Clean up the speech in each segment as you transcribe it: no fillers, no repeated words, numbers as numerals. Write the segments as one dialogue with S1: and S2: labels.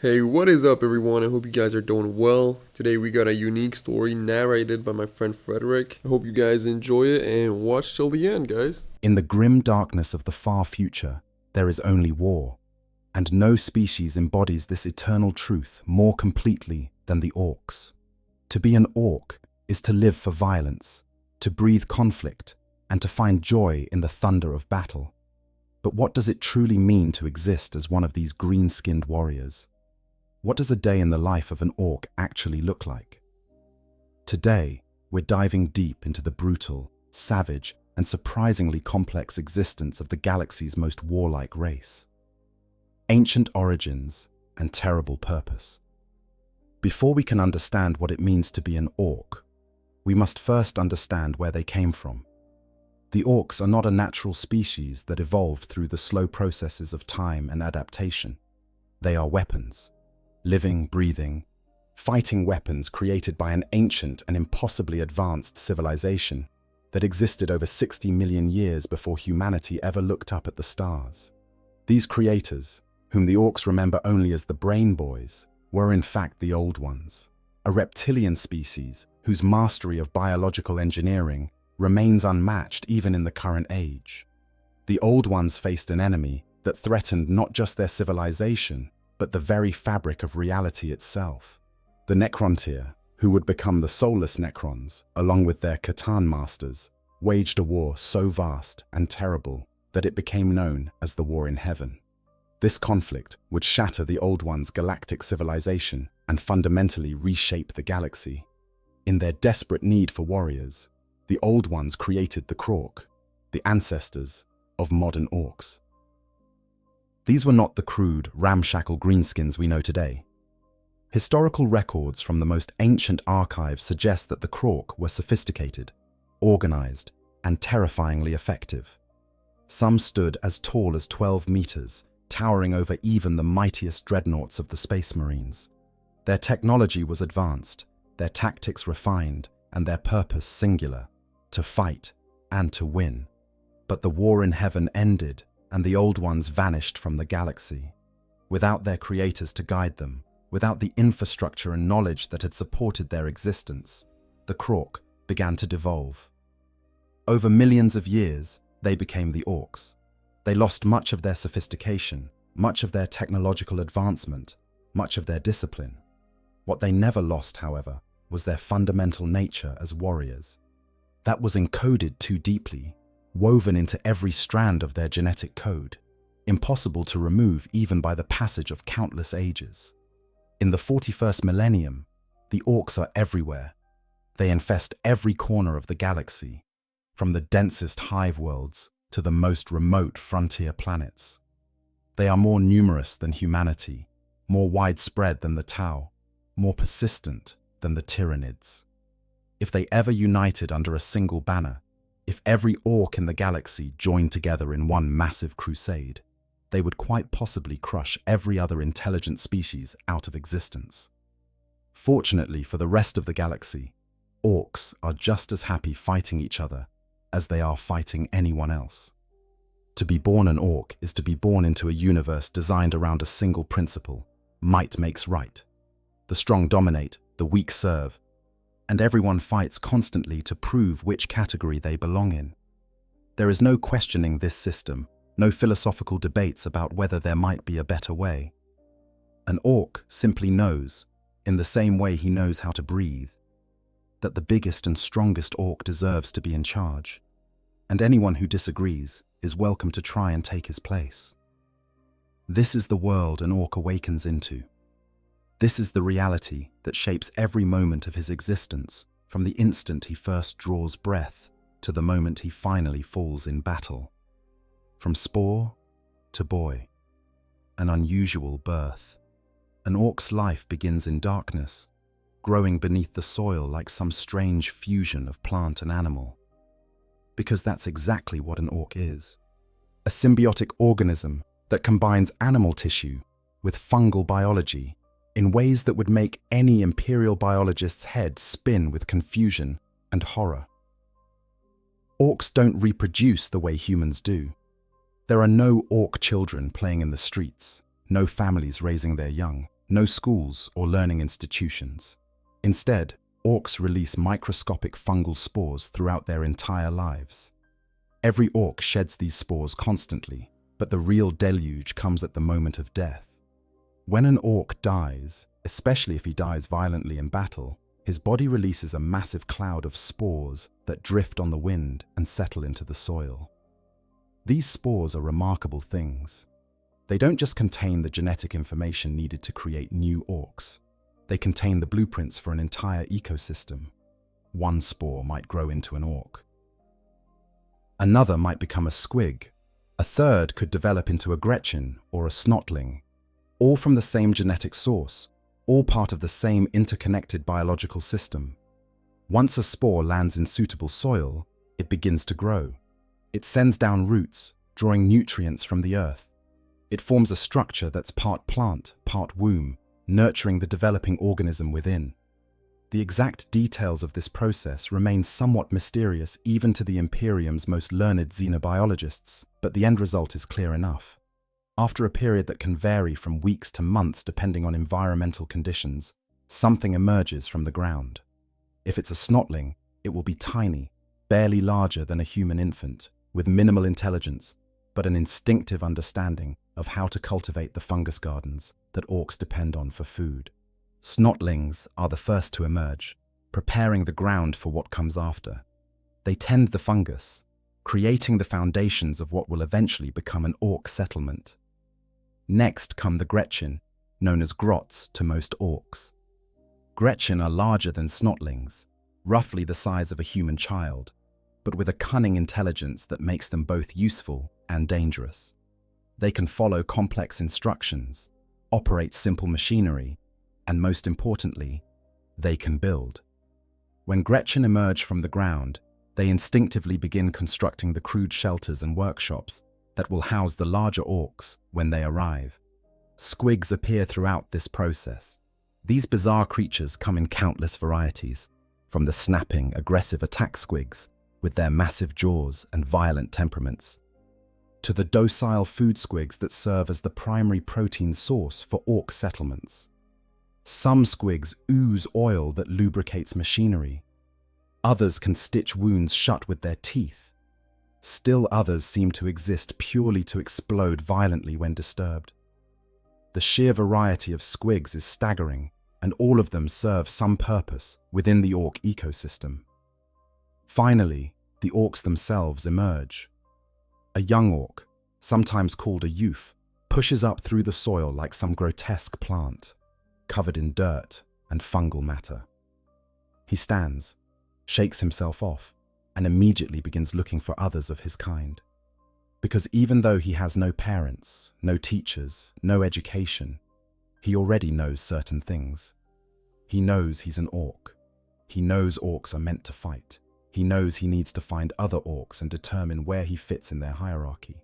S1: Hey, what is up, everyone? I hope you guys are doing well. Today we got a unique story narrated by my friend Frederick. I hope you guys enjoy it and watch till the end, guys.
S2: In the grim darkness of the far future, there is only war, and no species embodies this eternal truth more completely than the orcs. To be an orc is to live for violence, to breathe conflict, and to find joy in the thunder of battle. But what does it truly mean to exist as one of these green-skinned warriors? What does a day in the life of an orc actually look like? Today, we're diving deep into the brutal, savage, and surprisingly complex existence of the galaxy's most warlike race. Ancient origins and terrible purpose. Before we can understand what it means to be an orc, we must first understand where they came from. The orcs are not a natural species that evolved through the slow processes of time and adaptation. They are weapons. Living, breathing, fighting weapons created by an ancient and impossibly advanced civilization that existed over 60 million years before humanity ever looked up at the stars. These creators, whom the orcs remember only as the Brain Boys, were in fact the Old Ones, a reptilian species whose mastery of biological engineering remains unmatched even in the current age. The Old Ones faced an enemy that threatened not just their civilization, but the very fabric of reality itself. The Necrontyr, who would become the soulless Necrons, along with their Catan masters, waged a war so vast and terrible that it became known as the War in Heaven. This conflict would shatter the Old Ones' galactic civilization and fundamentally reshape the galaxy. In their desperate need for warriors, the Old Ones created the Krork, the ancestors of modern orcs. These were not the crude, ramshackle greenskins we know today. Historical records from the most ancient archives suggest that the Krork were sophisticated, organized, and terrifyingly effective. Some stood as tall as 12 meters, towering over even the mightiest dreadnoughts of the Space Marines. Their technology was advanced, their tactics refined, and their purpose singular: to fight and to win. But the War in Heaven ended, and the Old Ones vanished from the galaxy. Without their creators to guide them, without the infrastructure and knowledge that had supported their existence, the Krork began to devolve. Over millions of years, they became the orcs. They lost much of their sophistication, much of their technological advancement, much of their discipline. What they never lost, however, was their fundamental nature as warriors. That was encoded too deeply, woven into every strand of their genetic code, impossible to remove even by the passage of countless ages. In the 41st millennium, the orcs are everywhere. They infest every corner of the galaxy, from the densest hive worlds to the most remote frontier planets. They are more numerous than humanity, more widespread than the Tau, more persistent than the Tyranids. If they ever united under a single banner, if every orc in the galaxy joined together in one massive crusade, they would quite possibly crush every other intelligent species out of existence. Fortunately for the rest of the galaxy, orcs are just as happy fighting each other as they are fighting anyone else. To be born an orc is to be born into a universe designed around a single principle: might makes right. The strong dominate, the weak serve, and everyone fights constantly to prove which category they belong in. There is no questioning this system, no philosophical debates about whether there might be a better way. An orc simply knows, in the same way he knows how to breathe, that the biggest and strongest orc deserves to be in charge, and anyone who disagrees is welcome to try and take his place. This is the world an orc awakens into. This is the reality that shapes every moment of his existence, from the instant he first draws breath to the moment he finally falls in battle. From spore to boy, an unusual birth. An orc's life begins in darkness, growing beneath the soil like some strange fusion of plant and animal. Because that's exactly what an orc is. A symbiotic organism that combines animal tissue with fungal biology in ways that would make any imperial biologist's head spin with confusion and horror. Orcs don't reproduce the way humans do. There are no orc children playing in the streets, no families raising their young. No schools or learning institutions. Instead, orcs release microscopic fungal spores throughout their entire lives. Every orc sheds these spores constantly, but the real deluge comes at the moment of death. When an orc dies, especially if he dies violently in battle, his body releases a massive cloud of spores that drift on the wind and settle into the soil. These spores are remarkable things. They don't just contain the genetic information needed to create new orcs. They contain the blueprints for an entire ecosystem. One spore might grow into an orc. Another might become a squig. A third could develop into a Gretchen or a snotling, all from the same genetic source, all part of the same interconnected biological system. Once a spore lands in suitable soil, it begins to grow. It sends down roots, drawing nutrients from the earth. It forms a structure that's part plant, part womb, nurturing the developing organism within. The exact details of this process remain somewhat mysterious even to the Imperium's most learned xenobiologists, but the end result is clear enough. After a period that can vary from weeks to months depending on environmental conditions, something emerges from the ground. If it's a snotling, it will be tiny, barely larger than a human infant, with minimal intelligence, but an instinctive understanding of how to cultivate the fungus gardens that orcs depend on for food. Snotlings are the first to emerge, preparing the ground for what comes after. They tend the fungus, creating the foundations of what will eventually become an orc settlement. Next come the Gretchen, known as grots to most orcs. Gretchen are larger than snotlings, roughly the size of a human child, but with a cunning intelligence that makes them both useful and dangerous. They can follow complex instructions, operate simple machinery, and most importantly, they can build. When Gretchen emerge from the ground, they instinctively begin constructing the crude shelters and workshops that will house the larger orcs when they arrive. Squigs appear throughout this process. These bizarre creatures come in countless varieties, from the snapping, aggressive attack squigs with their massive jaws and violent temperaments, to the docile food squigs that serve as the primary protein source for orc settlements. Some squigs ooze oil that lubricates machinery. Others can stitch wounds shut with their teeth. Still others seem to exist purely to explode violently when disturbed. The sheer variety of squigs is staggering, and all of them serve some purpose within the orc ecosystem. Finally, the orcs themselves emerge. A young orc, sometimes called a youth, pushes up through the soil like some grotesque plant, covered in dirt and fungal matter. He stands, shakes himself off, and immediately begins looking for others of his kind. Because even though he has no parents, no teachers, no education, he already knows certain things. He knows he's an orc. He knows orcs are meant to fight. He knows he needs to find other orcs and determine where he fits in their hierarchy.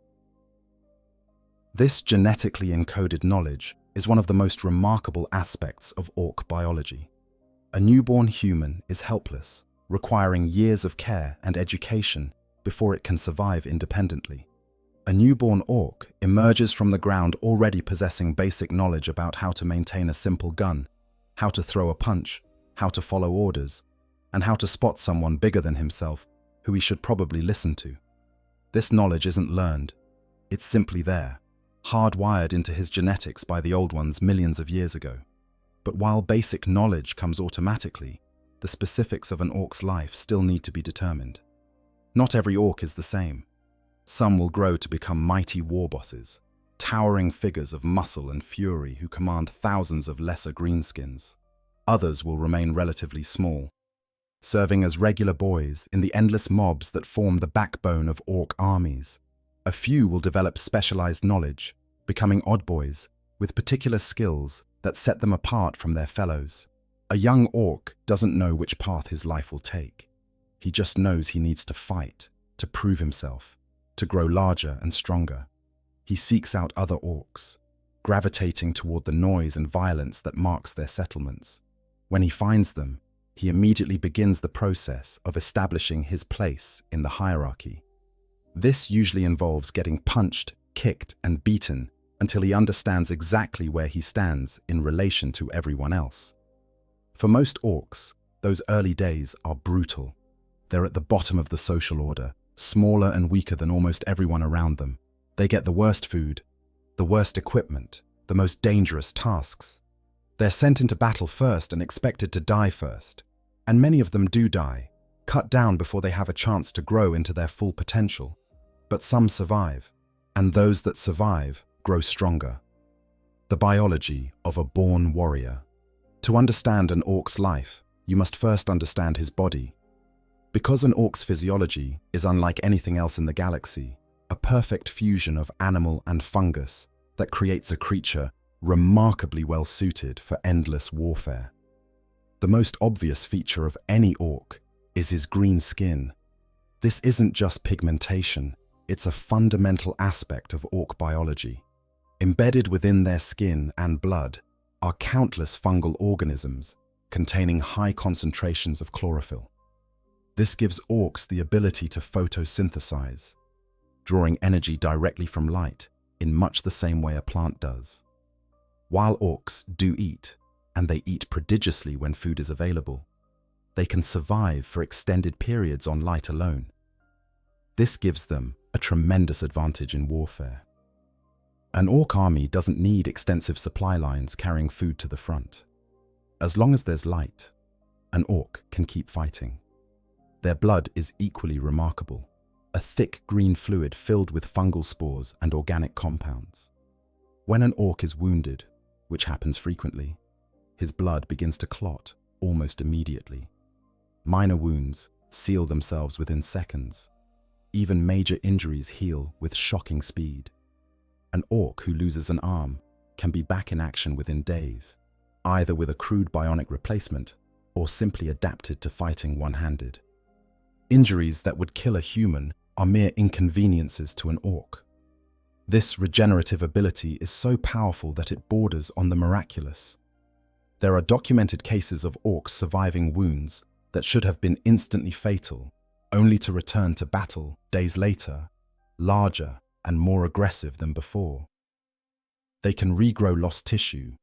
S2: This genetically encoded knowledge is one of the most remarkable aspects of orc biology. A newborn human is helpless, requiring years of care and education before it can survive independently. A newborn orc emerges from the ground already possessing basic knowledge about how to maintain a simple gun, how to throw a punch, how to follow orders, and how to spot someone bigger than himself who he should probably listen to. This knowledge isn't learned. It's simply there, hardwired into his genetics by the old ones millions of years ago. But while basic knowledge comes automatically, the specifics of an orc's life still need to be determined. Not every orc is the same. Some will grow to become mighty war bosses, towering figures of muscle and fury who command thousands of lesser greenskins. Others will remain relatively small, serving as regular boys in the endless mobs that form the backbone of orc armies. A few will develop specialized knowledge, becoming odd boys with particular skills that set them apart from their fellows. A young orc doesn't know which path his life will take. He just knows he needs to fight, to prove himself, to grow larger and stronger. He seeks out other orcs, gravitating toward the noise and violence that marks their settlements. When he finds them, he immediately begins the process of establishing his place in the hierarchy. This usually involves getting punched, kicked, and beaten until he understands exactly where he stands in relation to everyone else. For most orcs, those early days are brutal. They're at the bottom of the social order, smaller and weaker than almost everyone around them. They get the worst food, the worst equipment, the most dangerous tasks. They're sent into battle first and expected to die first. And many of them do die, cut down before they have a chance to grow into their full potential. But some survive, and those that survive grow stronger. The biology of a born warrior. To understand an orc's life, you must first understand his body. Because an orc's physiology is unlike anything else in the galaxy, a perfect fusion of animal and fungus that creates a creature remarkably well suited for endless warfare. The most obvious feature of any orc is his green skin. This isn't just pigmentation, it's a fundamental aspect of orc biology. Embedded within their skin and blood are countless fungal organisms containing high concentrations of chlorophyll. This gives orcs the ability to photosynthesize, drawing energy directly from light in much the same way a plant does. While orcs do eat, and they eat prodigiously when food is available, they can survive for extended periods on light alone. This gives them a tremendous advantage in warfare. An orc army doesn't need extensive supply lines carrying food to the front. As long as there's light, an orc can keep fighting. Their blood is equally remarkable, a thick green fluid filled with fungal spores and organic compounds. When an orc is wounded, which happens frequently, his blood begins to clot almost immediately. Minor wounds seal themselves within seconds. Even major injuries heal with shocking speed. An orc who loses an arm can be back in action within days, either with a crude bionic replacement or simply adapted to fighting one-handed. Injuries that would kill a human are mere inconveniences to an orc. This regenerative ability is so powerful that it borders on the miraculous. There are documented cases of orcs surviving wounds that should have been instantly fatal, only to return to battle days later, larger and more aggressive than before. They can regrow lost tissue,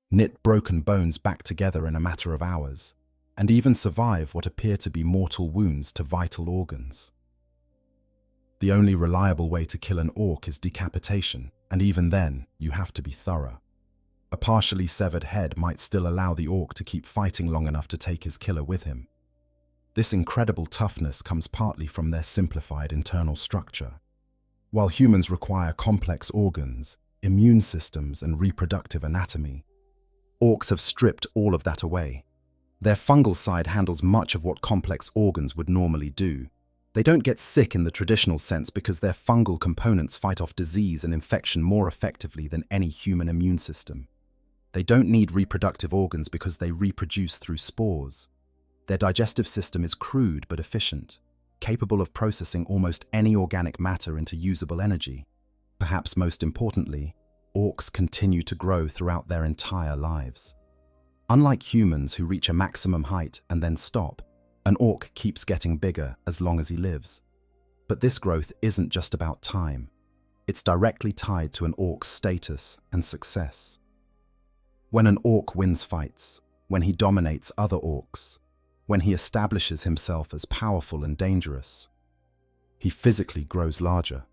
S2: knit broken bones back together in a matter of hours, and even survive what appear to be mortal wounds to vital organs. The only reliable way to kill an orc is decapitation, and even then, you have to be thorough. A partially severed head might still allow the orc to keep fighting long enough to take his killer with him. This incredible toughness comes partly from their simplified internal structure. While humans require complex organs, immune systems, and reproductive anatomy, orcs have stripped all of that away. Their fungal side handles much of what complex organs would normally do. They don't get sick in the traditional sense because their fungal components fight off disease and infection more effectively than any human immune system. They don't need reproductive organs because they reproduce through spores. Their digestive system is crude but efficient, capable of processing almost any organic matter into usable energy. Perhaps most importantly, orcs continue to grow throughout their entire lives. Unlike humans who reach a maximum height and then stop, an orc keeps getting bigger as long as he lives. But this growth isn't just about time. It's directly tied to an orc's status and success. When an orc wins fights, when he dominates other orcs, when he establishes himself as powerful and dangerous, he physically grows larger.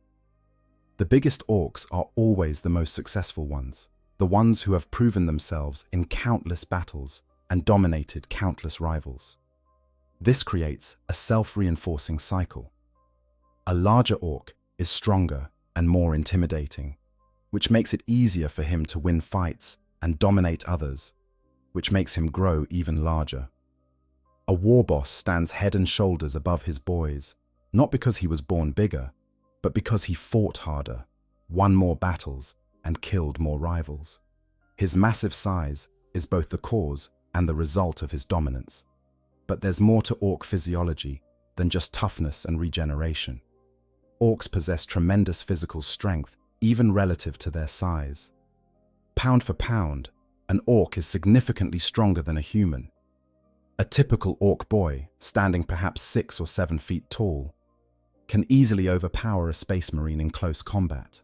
S2: The biggest orcs are always the most successful ones, the ones who have proven themselves in countless battles and dominated countless rivals. This creates a self-reinforcing cycle. A larger orc is stronger and more intimidating, which makes it easier for him to win fights and dominate others, which makes him grow even larger. A war boss stands head and shoulders above his boys, not because he was born bigger, but because he fought harder, won more battles, and killed more rivals. His massive size is both the cause and the result of his dominance. But there's more to orc physiology than just toughness and regeneration. Orcs possess tremendous physical strength, even relative to their size. Pound for pound, an orc is significantly stronger than a human. A typical orc boy, standing perhaps 6 or 7 feet tall, can easily overpower a space marine in close combat.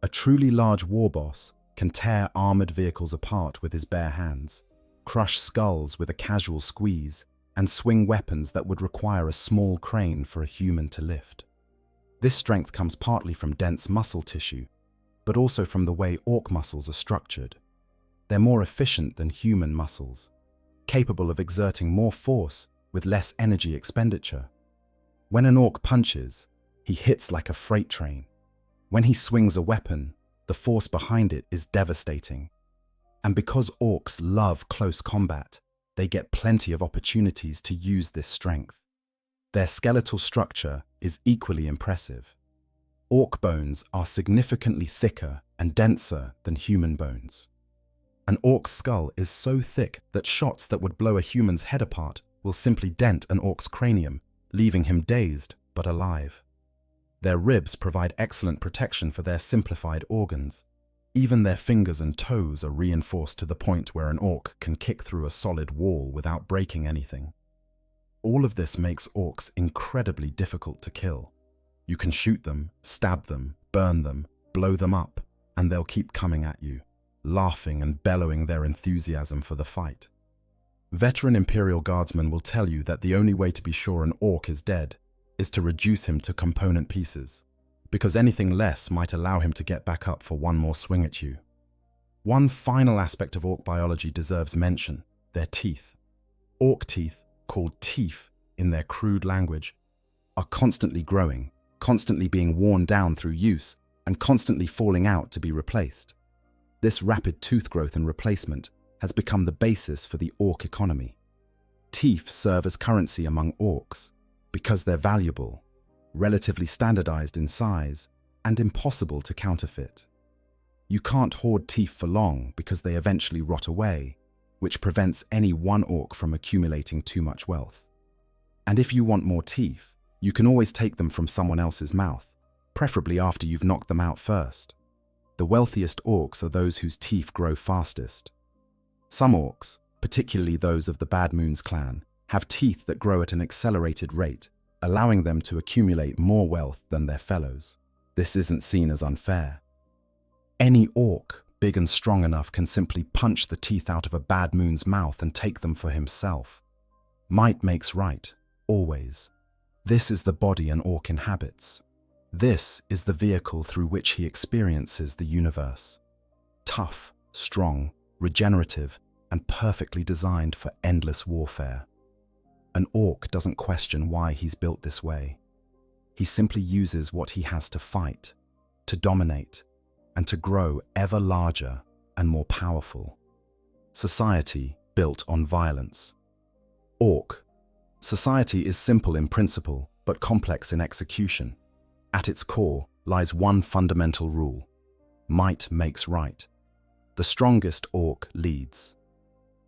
S2: A truly large war boss can tear armored vehicles apart with his bare hands, crush skulls with a casual squeeze, and swing weapons that would require a small crane for a human to lift. This strength comes partly from dense muscle tissue, but also from the way orc muscles are structured. They're more efficient than human muscles, capable of exerting more force with less energy expenditure. When an orc punches, he hits like a freight train. When he swings a weapon, the force behind it is devastating. And because orcs love close combat, they get plenty of opportunities to use this strength. Their skeletal structure is equally impressive. Orc bones are significantly thicker and denser than human bones. An orc's skull is so thick that shots that would blow a human's head apart will simply dent an orc's cranium, leaving him dazed but alive. Their ribs provide excellent protection for their simplified organs. Even their fingers and toes are reinforced to the point where an orc can kick through a solid wall without breaking anything. All of this makes orcs incredibly difficult to kill. You can shoot them, stab them, burn them, blow them up, and they'll keep coming at you, laughing and bellowing their enthusiasm for the fight. Veteran Imperial Guardsmen will tell you that the only way to be sure an orc is dead is to reduce him to component pieces, because anything less might allow him to get back up for one more swing at you. One final aspect of orc biology deserves mention: their teeth. Orc teeth, called teeth in their crude language, are constantly growing, constantly being worn down through use, and constantly falling out to be replaced. This rapid tooth growth and replacement has become the basis for the orc economy. Teeth serve as currency among orcs because they're valuable, relatively standardized in size, and impossible to counterfeit. You can't hoard teeth for long because they eventually rot away, which prevents any one orc from accumulating too much wealth. And if you want more teeth, you can always take them from someone else's mouth, preferably after you've knocked them out first. The wealthiest orcs are those whose teeth grow fastest. Some orcs, particularly those of the Bad Moons clan, have teeth that grow at an accelerated rate, allowing them to accumulate more wealth than their fellows. This isn't seen as unfair. Any orc, big and strong enough, can simply punch the teeth out of a Bad Moon's mouth and take them for himself. Might makes right, always. This is the body an orc inhabits. This is the vehicle through which he experiences the universe. Tough, strong, regenerative, and perfectly designed for endless warfare. An orc doesn't question why he's built this way. He simply uses what he has to fight, to dominate, and to grow ever larger and more powerful. Society built on violence. Orc. Society is simple in principle, but complex in execution. At its core lies one fundamental rule: might makes right. The strongest orc leads.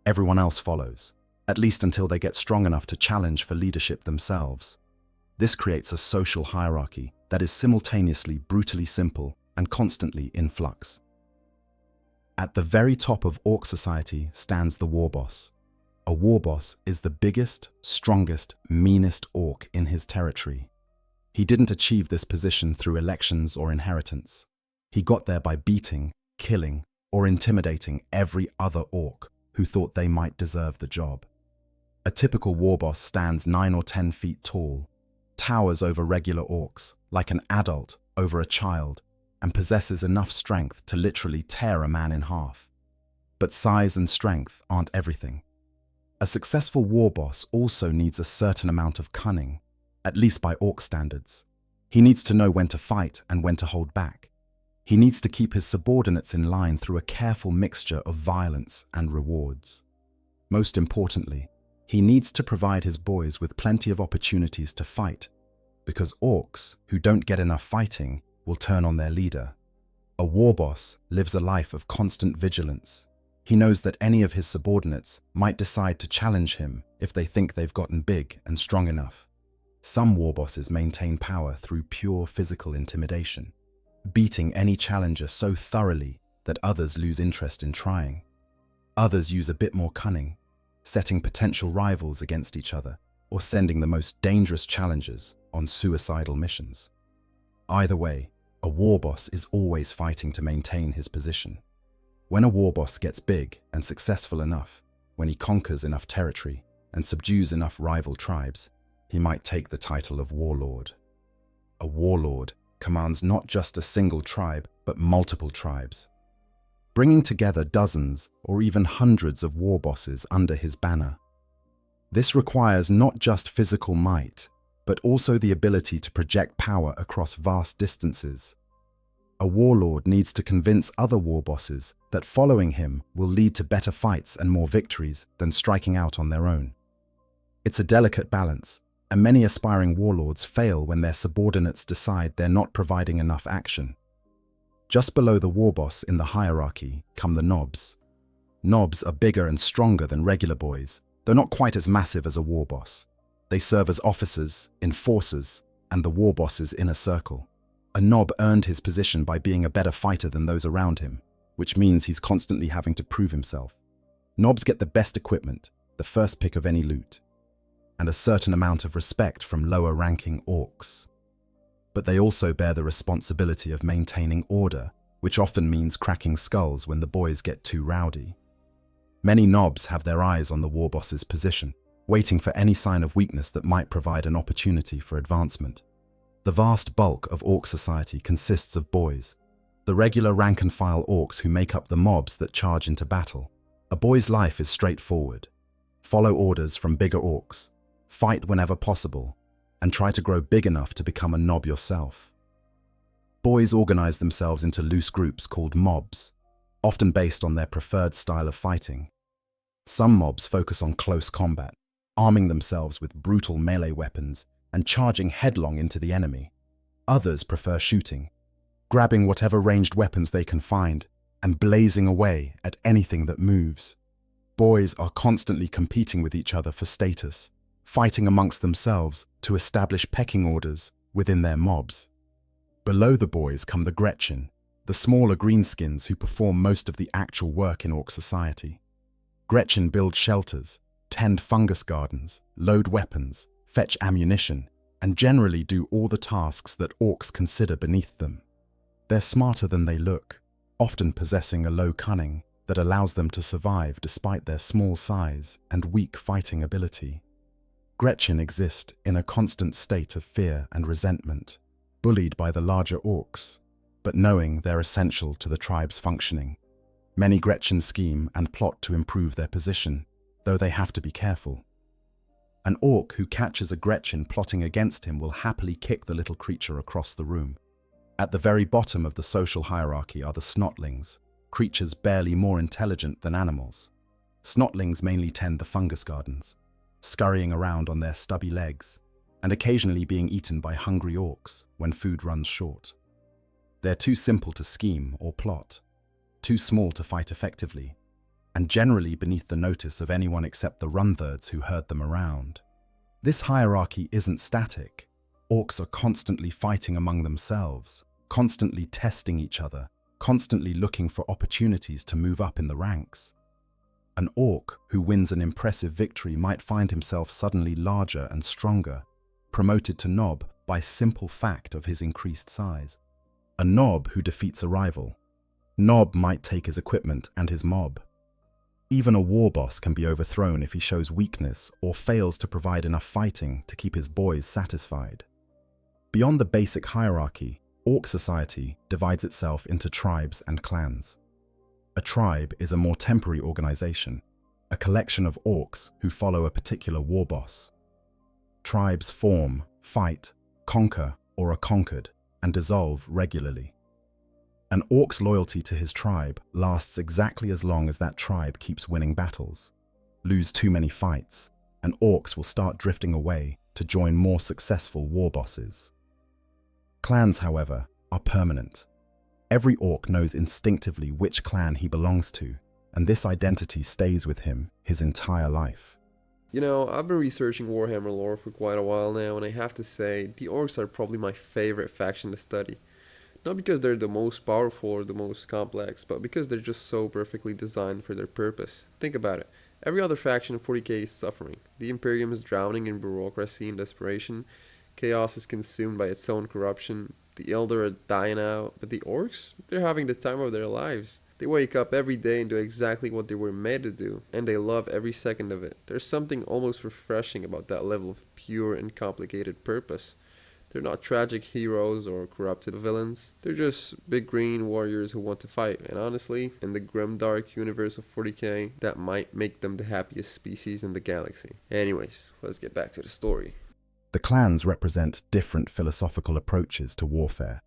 S2: Everyone else follows, at least until they get strong enough to challenge for leadership themselves. This creates a social hierarchy that is simultaneously brutally simple and constantly in flux. At the very top of orc society stands the war boss. A war boss is the biggest, strongest, meanest orc in his territory. He didn't achieve this position through elections or inheritance. He got there by beating, killing, or intimidating every other orc who thought they might deserve the job. A typical war boss stands 9 or 10 feet tall, towers over regular orcs like an adult over a child, and possesses enough strength to literally tear a man in half. But size and strength aren't everything. A successful war boss also needs a certain amount of cunning, at least by orc standards. He needs to know when to fight and when to hold back. He needs to keep his subordinates in line through a careful mixture of violence and rewards. Most importantly, he needs to provide his boys with plenty of opportunities to fight, because orcs who don't get enough fighting will turn on their leader. A war boss lives a life of constant vigilance. He knows that any of his subordinates might decide to challenge him if they think they've gotten big and strong enough. Some war bosses maintain power through pure physical intimidation, beating any challenger so thoroughly that others lose interest in trying. Others use a bit more cunning, setting potential rivals against each other or sending the most dangerous challengers on suicidal missions. Either way, a A war boss is always fighting to maintain his position. When a war boss gets big and successful enough, when he conquers enough territory and subdues enough rival tribes, he might take the title of warlord. A warlord commands not just a single tribe, but multiple tribes, bringing together dozens or even hundreds of war bosses under his banner. This requires not just physical might, but also the ability to project power across vast distances. A warlord needs to convince other war bosses that following him will lead to better fights and more victories than striking out on their own. It's a delicate balance, and many aspiring warlords fail when their subordinates decide they're not providing enough action. Just below the war boss in the hierarchy come the nobs. Nobs are bigger and stronger than regular boys, though not quite as massive as a war boss. They serve as officers, enforcers, and the war boss's inner circle. A nob earned his position by being a better fighter than those around him, which means he's constantly having to prove himself. Nobs get the best equipment, the first pick of any loot, and a certain amount of respect from lower-ranking orcs. But they also bear the responsibility of maintaining order, which often means cracking skulls when the boys get too rowdy. Many nobs have their eyes on the war boss's position, waiting for any sign of weakness that might provide an opportunity for advancement. The vast bulk of orc society consists of boys, the regular rank-and-file orcs who make up the mobs that charge into battle. A boy's life is straightforward. Follow orders from bigger orcs, fight whenever possible, and try to grow big enough to become a nob yourself. Boys organize themselves into loose groups called mobs, often based on their preferred style of fighting. Some mobs focus on close combat, arming themselves with brutal melee weapons and charging headlong into the enemy. Others prefer shooting, grabbing whatever ranged weapons they can find and blazing away at anything that moves. Boys are constantly competing with each other for status, fighting amongst themselves to establish pecking orders within their mobs. Below the boys come the Gretchen, the smaller greenskins who perform most of the actual work in orc society. Gretchen build shelters, tend fungus gardens, load weapons, fetch ammunition, and generally do all the tasks that orcs consider beneath them. They're smarter than they look, often possessing a low cunning that allows them to survive despite their small size and weak fighting ability. Gretchen exist in a constant state of fear and resentment, bullied by the larger orcs, but knowing they're essential to the tribe's functioning. Many Gretchen scheme and plot to improve their position, though they have to be careful. An orc who catches a Gretchen plotting against him will happily kick the little creature across the room. At the very bottom of the social hierarchy are the snotlings, creatures barely more intelligent than animals. Snotlings mainly tend the fungus gardens, scurrying around on their stubby legs, and occasionally being eaten by hungry orcs when food runs short. They're too simple to scheme or plot, too small to fight effectively, and generally beneath the notice of anyone except the runthirds who herd them around. This hierarchy isn't static. Orcs are constantly fighting among themselves, constantly testing each other, constantly looking for opportunities to move up in the ranks. An orc who wins an impressive victory might find himself suddenly larger and stronger, promoted to nob by simple fact of his increased size. A nob who defeats a rival. Nob might take his equipment and his mob. Even a war boss can be overthrown if he shows weakness or fails to provide enough fighting to keep his boys satisfied. Beyond the basic hierarchy, orc society divides itself into tribes and clans. A tribe is a more temporary organization, a collection of orcs who follow a particular war boss. Tribes form, fight, conquer, or are conquered, and dissolve regularly. An orc's loyalty to his tribe lasts exactly as long as that tribe keeps winning battles. Lose too many fights, and orcs will start drifting away to join more successful war bosses. Clans, however, are permanent. Every orc knows instinctively which clan he belongs to, and this identity stays with him his entire life.
S1: You know, I've been researching Warhammer lore for quite a while now, and I have to say, the orcs are probably my favorite faction to study. Not because they're the most powerful or the most complex, but because they're just so perfectly designed for their purpose. Think about it. Every other faction in 40K is suffering. The Imperium is drowning in bureaucracy and desperation. Chaos is consumed by its own corruption. The elder are dying out, but the orcs, they're having the time of their lives. They wake up every day and do exactly what they were made to do, and they love every second of it. There's something almost refreshing about that level of pure and complicated purpose. They're not tragic heroes or corrupted villains. They're just big green warriors who want to fight. And honestly, in the grimdark universe of 40k, that might make them the happiest species in the galaxy. Anyways, let's get back to the story.
S2: The clans represent different philosophical approaches to warfare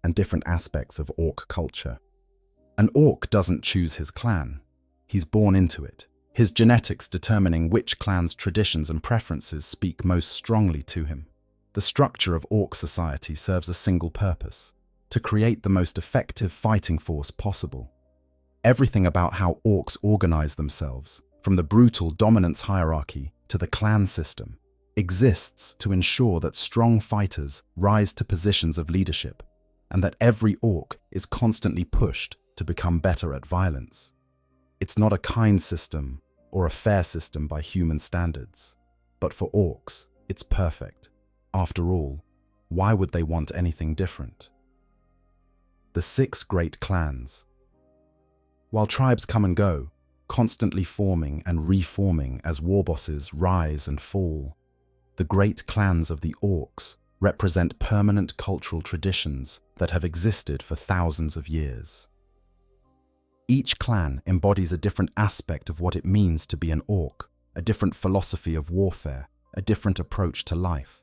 S2: and different aspects of orc culture. An orc doesn't choose his clan. He's born into it, his genetics determining which clan's traditions and preferences speak most strongly to him. The structure of orc society serves a single purpose: to create the most effective fighting force possible. Everything about how orcs organize themselves, from the brutal dominance hierarchy to the clan system, exists to ensure that strong fighters rise to positions of leadership, and that every orc is constantly pushed to become better at violence. It's not a kind system or a fair system by human standards, but for orcs, it's perfect. After all, why would they want anything different? The 6 great clans. While tribes come and go, constantly forming and reforming as war bosses rise and fall, the great clans of the orcs represent permanent cultural traditions that have existed for thousands of years. Each clan embodies a different aspect of what it means to be an orc, a different philosophy of warfare, a different approach to life.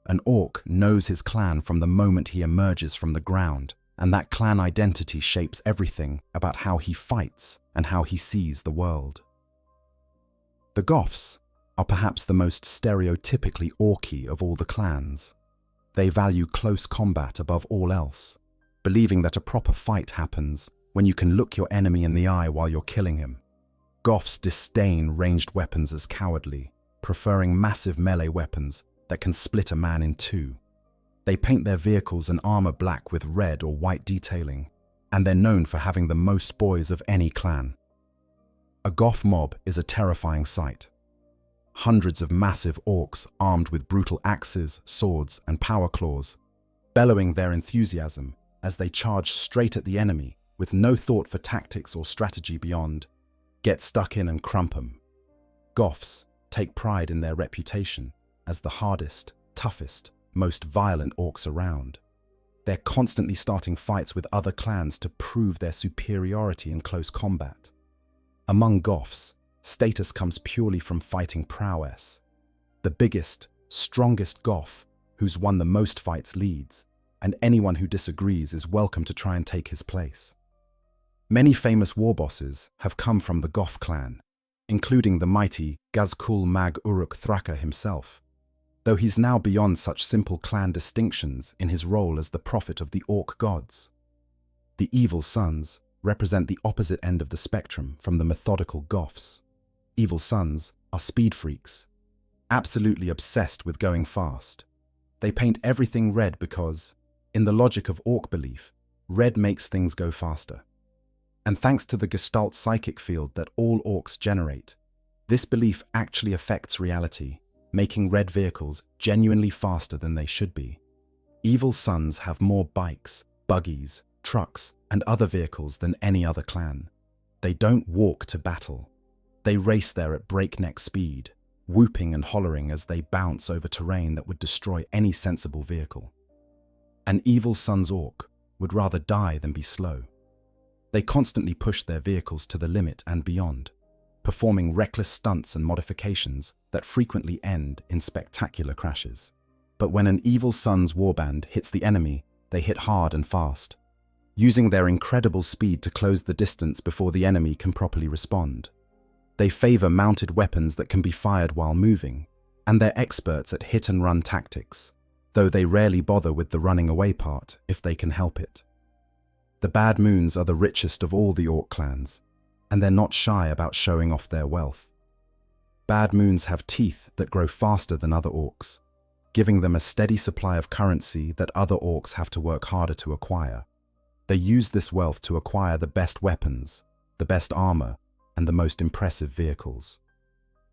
S2: An orc knows his clan from the moment he emerges from the ground, and that clan identity shapes everything about how he fights and how he sees the world. The Goths are perhaps the most stereotypically orky of all the clans. They value close combat above all else, believing that a proper fight happens when you can look your enemy in the eye while you're killing him. Goths disdain ranged weapons as cowardly, preferring massive melee weapons that can split a man in two. They paint their vehicles and armor black with red or white detailing, and they're known for having the most boys of any clan. A Goth mob is a terrifying sight. Hundreds of massive orcs armed with brutal axes, swords, and power claws, bellowing their enthusiasm as they charge straight at the enemy with no thought for tactics or strategy beyond get stuck in and crump 'em. Goths take pride in their reputation as the hardest, toughest, most violent orcs around. They're constantly starting fights with other clans to prove their superiority in close combat. Among Goths, status comes purely from fighting prowess. The biggest, strongest Goth who's won the most fights leads, and anyone who disagrees is welcome to try and take his place. Many famous war bosses have come from the Goth clan, including the mighty Gazkul Mag Uruk Thraka himself, though he's now beyond such simple clan distinctions in his role as the prophet of the orc gods. The Evil Sons represent the opposite end of the spectrum from the methodical Goths. Evil Sons are speed freaks, absolutely obsessed with going fast. They paint everything red because, in the logic of orc belief, red makes things go faster. And thanks to the Gestalt psychic field that all orcs generate, this belief actually affects reality, making red vehicles genuinely faster than they should be. Evil Sons have more bikes, buggies, trucks, and other vehicles than any other clan. They don't walk to battle. They race there at breakneck speed, whooping and hollering as they bounce over terrain that would destroy any sensible vehicle. An Evil Sons orc would rather die than be slow. They constantly push their vehicles to the limit and beyond, performing reckless stunts and modifications that frequently end in spectacular crashes. But when an Evil Sons warband hits the enemy, they hit hard and fast, using their incredible speed to close the distance before the enemy can properly respond. They favor mounted weapons that can be fired while moving, and they're experts at hit-and-run tactics, though they rarely bother with the running away part if they can help it. The Bad Moons are the richest of all the orc clans, and they're not shy about showing off their wealth. Bad Moons have teeth that grow faster than other orcs, giving them a steady supply of currency that other orcs have to work harder to acquire. They use this wealth to acquire the best weapons, the best armor, and the most impressive vehicles.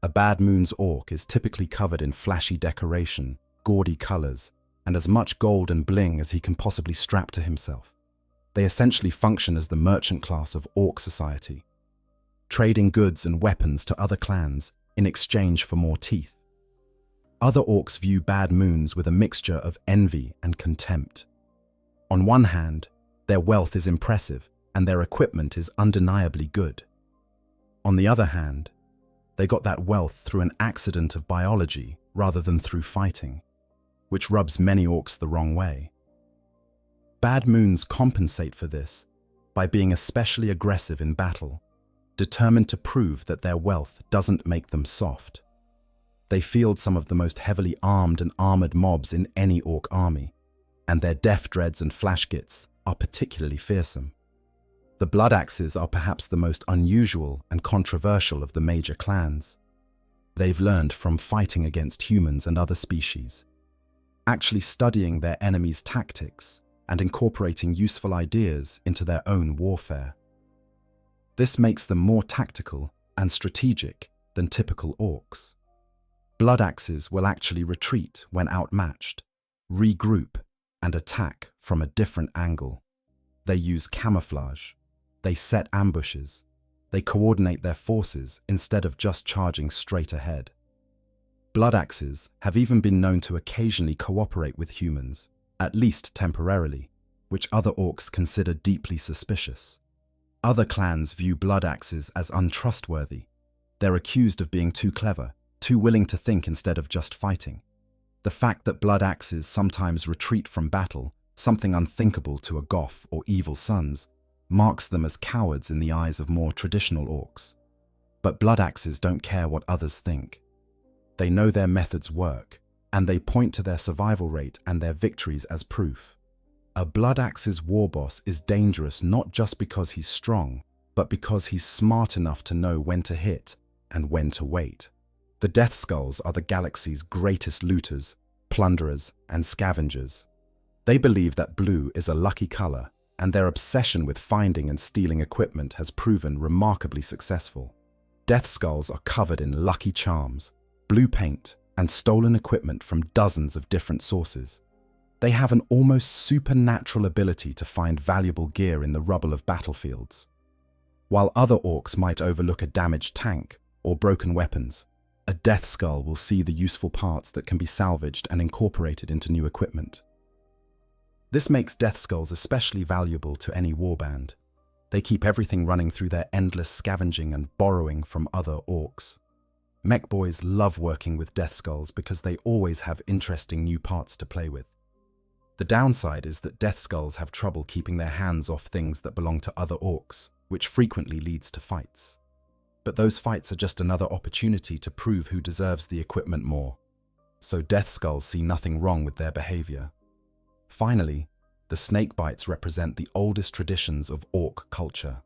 S2: A Bad Moons orc is typically covered in flashy decoration, gaudy colors, and as much gold and bling as he can possibly strap to himself. They essentially function as the merchant class of orc society, trading goods and weapons to other clans in exchange for more teeth. Other orcs view bad moons with a mixture of envy and contempt. On one hand, their wealth is impressive and their equipment is undeniably good. On the other hand, they got that wealth through an accident of biology rather than through fighting, which rubs many orcs the wrong way. Bad moons compensate for this by being especially aggressive in battle, determined to prove that their wealth doesn't make them soft. They field some of the most heavily armed and armored mobs in any orc army, and their death dreads and flashgits are particularly fearsome. The blood axes are perhaps the most unusual and controversial of the major clans. They've learned from fighting against humans and other species, actually studying their enemies' tactics and incorporating useful ideas into their own warfare. This makes them more tactical and strategic than typical orcs. Blood axes will actually retreat when outmatched, regroup, and attack from a different angle. They use camouflage. They set ambushes. They coordinate their forces instead of just charging straight ahead. Blood axes have even been known to occasionally cooperate with humans, at least temporarily, which other orcs consider deeply suspicious. Other clans view blood axes as untrustworthy. They're accused of being too clever, too willing to think instead of just fighting. The fact that blood axes sometimes retreat from battle, something unthinkable to a Goth or evil sons, marks them as cowards in the eyes of more traditional orcs. But blood axes don't care what others think. They know their methods work, and they point to their survival rate and their victories as proof. A blood axe's war boss is dangerous not just because he's strong, but because he's smart enough to know when to hit and when to wait. The Death Skulls are the galaxy's greatest looters, plunderers, and scavengers. They believe that blue is a lucky color, and their obsession with finding and stealing equipment has proven remarkably successful. Death Skulls are covered in lucky charms, blue paint, and stolen equipment from dozens of different sources. They have an almost supernatural ability to find valuable gear in the rubble of battlefields. While other orcs might overlook a damaged tank or broken weapons, a Death Skull will see the useful parts that can be salvaged and incorporated into new equipment. This makes Death Skulls especially valuable to any warband. They keep everything running through their endless scavenging and borrowing from other orcs. Mech boys love working with Death Skulls because they always have interesting new parts to play with. The downside is that Death Skulls have trouble keeping their hands off things that belong to other orcs, which frequently leads to fights. But those fights are just another opportunity to prove who deserves the equipment more. So Death Skulls see nothing wrong with their behavior. Finally, the snakebites represent the oldest traditions of orc culture.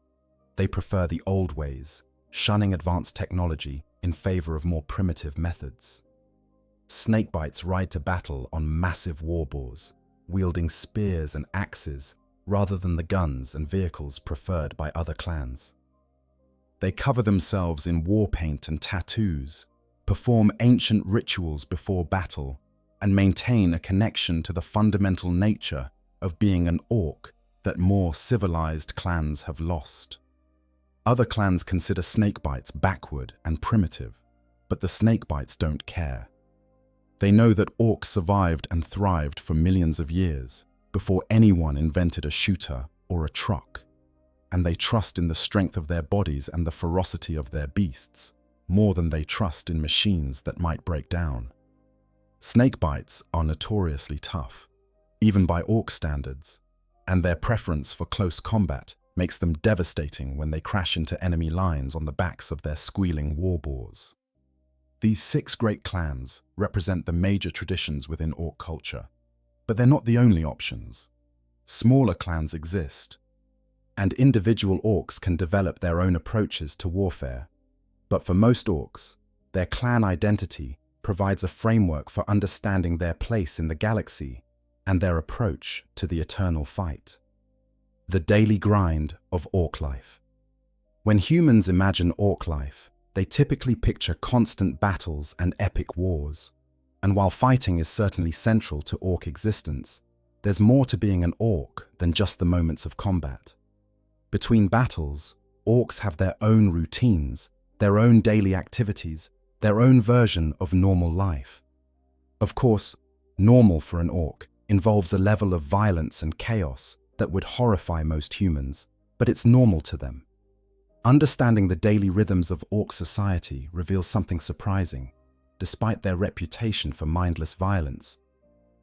S2: They prefer the old ways, shunning advanced technology in favor of more primitive methods. Snakebites ride to battle on massive war boars, wielding spears and axes rather than the guns and vehicles preferred by other clans. They cover themselves in war paint and tattoos, perform ancient rituals before battle, and maintain a connection to the fundamental nature of being an orc that more civilized clans have lost. Other clans consider snakebites backward and primitive, but the snakebites don't care. They know that orcs survived and thrived for millions of years before anyone invented a shooter or a truck, and they trust in the strength of their bodies and the ferocity of their beasts more than they trust in machines that might break down. Snakebites are notoriously tough, even by orc standards, and their preference for close combat makes them devastating when they crash into enemy lines on the backs of their squealing war boars. These 6 great clans represent the major traditions within orc culture, but they're not the only options. Smaller clans exist, and individual orcs can develop their own approaches to warfare. But for most orcs, their clan identity provides a framework for understanding their place in the galaxy and their approach to the eternal fight. The daily grind of orc life. When humans imagine orc life, they typically picture constant battles and epic wars. And while fighting is certainly central to orc existence, there's more to being an orc than just the moments of combat. Between battles, orcs have their own routines, their own daily activities, their own version of normal life. Of course, normal for an orc involves a level of violence and chaos that would horrify most humans, but it's normal to them. Understanding the daily rhythms of orc society reveals something surprising. Despite their reputation for mindless violence,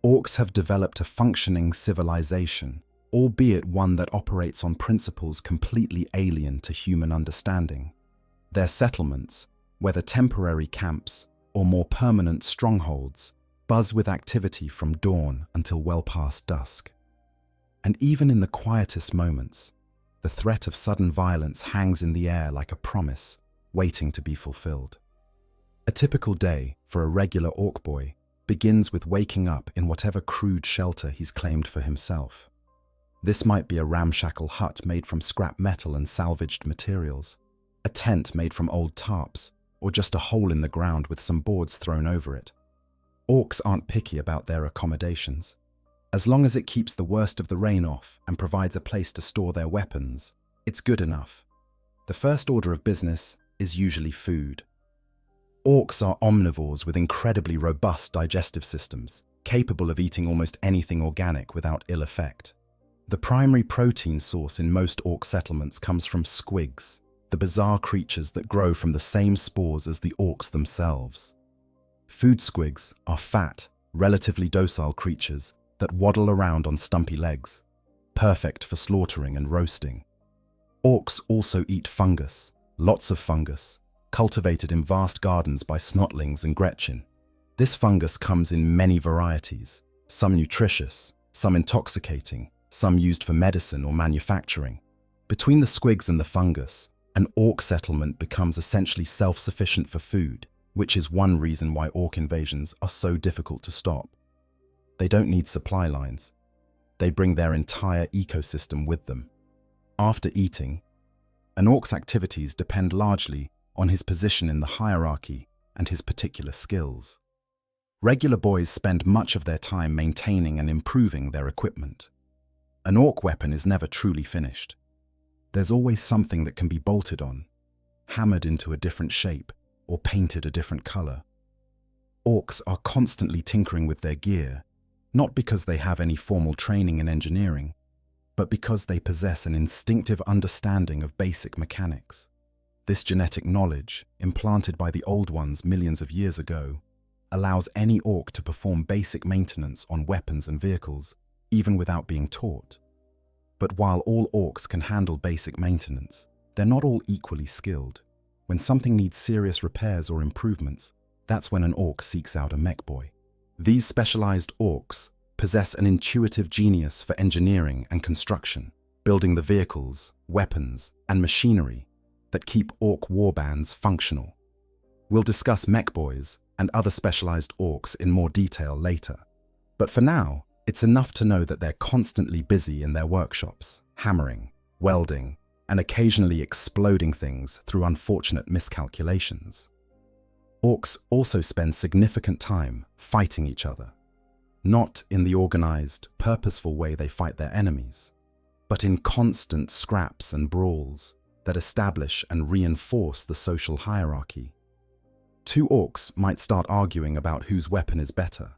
S2: orcs have developed a functioning civilization, albeit one that operates on principles completely alien to human understanding. Their settlements, whether temporary camps or more permanent strongholds, buzz with activity from dawn until well past dusk. And even in the quietest moments, the threat of sudden violence hangs in the air like a promise, waiting to be fulfilled. A typical day for a regular orc boy begins with waking up in whatever crude shelter he's claimed for himself. This might be a ramshackle hut made from scrap metal and salvaged materials, a tent made from old tarps, or just a hole in the ground with some boards thrown over it. Orcs aren't picky about their accommodations. As long as it keeps the worst of the rain off and provides a place to store their weapons, it's good enough. The first order of business is usually food. Orcs are omnivores with incredibly robust digestive systems, capable of eating almost anything organic without ill effect. The primary protein source in most orc settlements comes from squigs, the bizarre creatures that grow from the same spores as the orcs themselves. Food squigs are fat, relatively docile creatures that waddle around on stumpy legs, perfect for slaughtering and roasting. Orcs also eat fungus, lots of fungus, cultivated in vast gardens by snotlings and Gretchen. This fungus comes in many varieties, some nutritious, some intoxicating, some used for medicine or manufacturing. Between the squigs and the fungus, an orc settlement becomes essentially self-sufficient for food, which is one reason why orc invasions are so difficult to stop. They don't need supply lines. They bring their entire ecosystem with them. After eating, an orc's activities depend largely on his position in the hierarchy and his particular skills. Regular boys spend much of their time maintaining and improving their equipment. An orc weapon is never truly finished. There's always something that can be bolted on, hammered into a different shape, or painted a different color. Orcs are constantly tinkering with their gear, not because they have any formal training in engineering, but because they possess an instinctive understanding of basic mechanics. This genetic knowledge, implanted by the Old Ones millions of years ago, allows any orc to perform basic maintenance on weapons and vehicles, even without being taught. But while all orcs can handle basic maintenance, they're not all equally skilled. When something needs serious repairs or improvements, that's when an orc seeks out a mech boy. These specialized orcs possess an intuitive genius for engineering and construction, building the vehicles, weapons, and machinery that keep orc warbands functional. We'll discuss mech boys and other specialized orcs in more detail later. But for now, it's enough to know that they're constantly busy in their workshops, hammering, welding, and occasionally exploding things through unfortunate miscalculations. Orcs also spend significant time fighting each other, not in the organized, purposeful way they fight their enemies, but in constant scraps and brawls that establish and reinforce the social hierarchy. Two orcs might start arguing about whose weapon is better,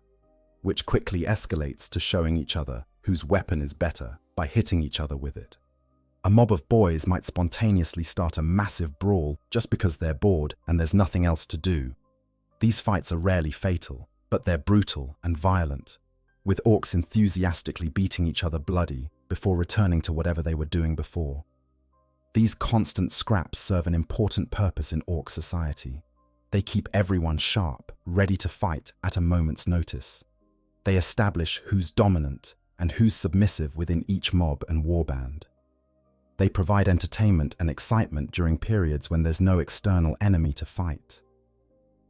S2: which quickly escalates to showing each other whose weapon is better by hitting each other with it. A mob of boys might spontaneously start a massive brawl just because they're bored and there's nothing else to do. These fights are rarely fatal, but they're brutal and violent, with orcs enthusiastically beating each other bloody before returning to whatever they were doing before. These constant scraps serve an important purpose in orc society. They keep everyone sharp, ready to fight at a moment's notice. They establish who's dominant and who's submissive within each mob and warband. They provide entertainment and excitement during periods when there's no external enemy to fight.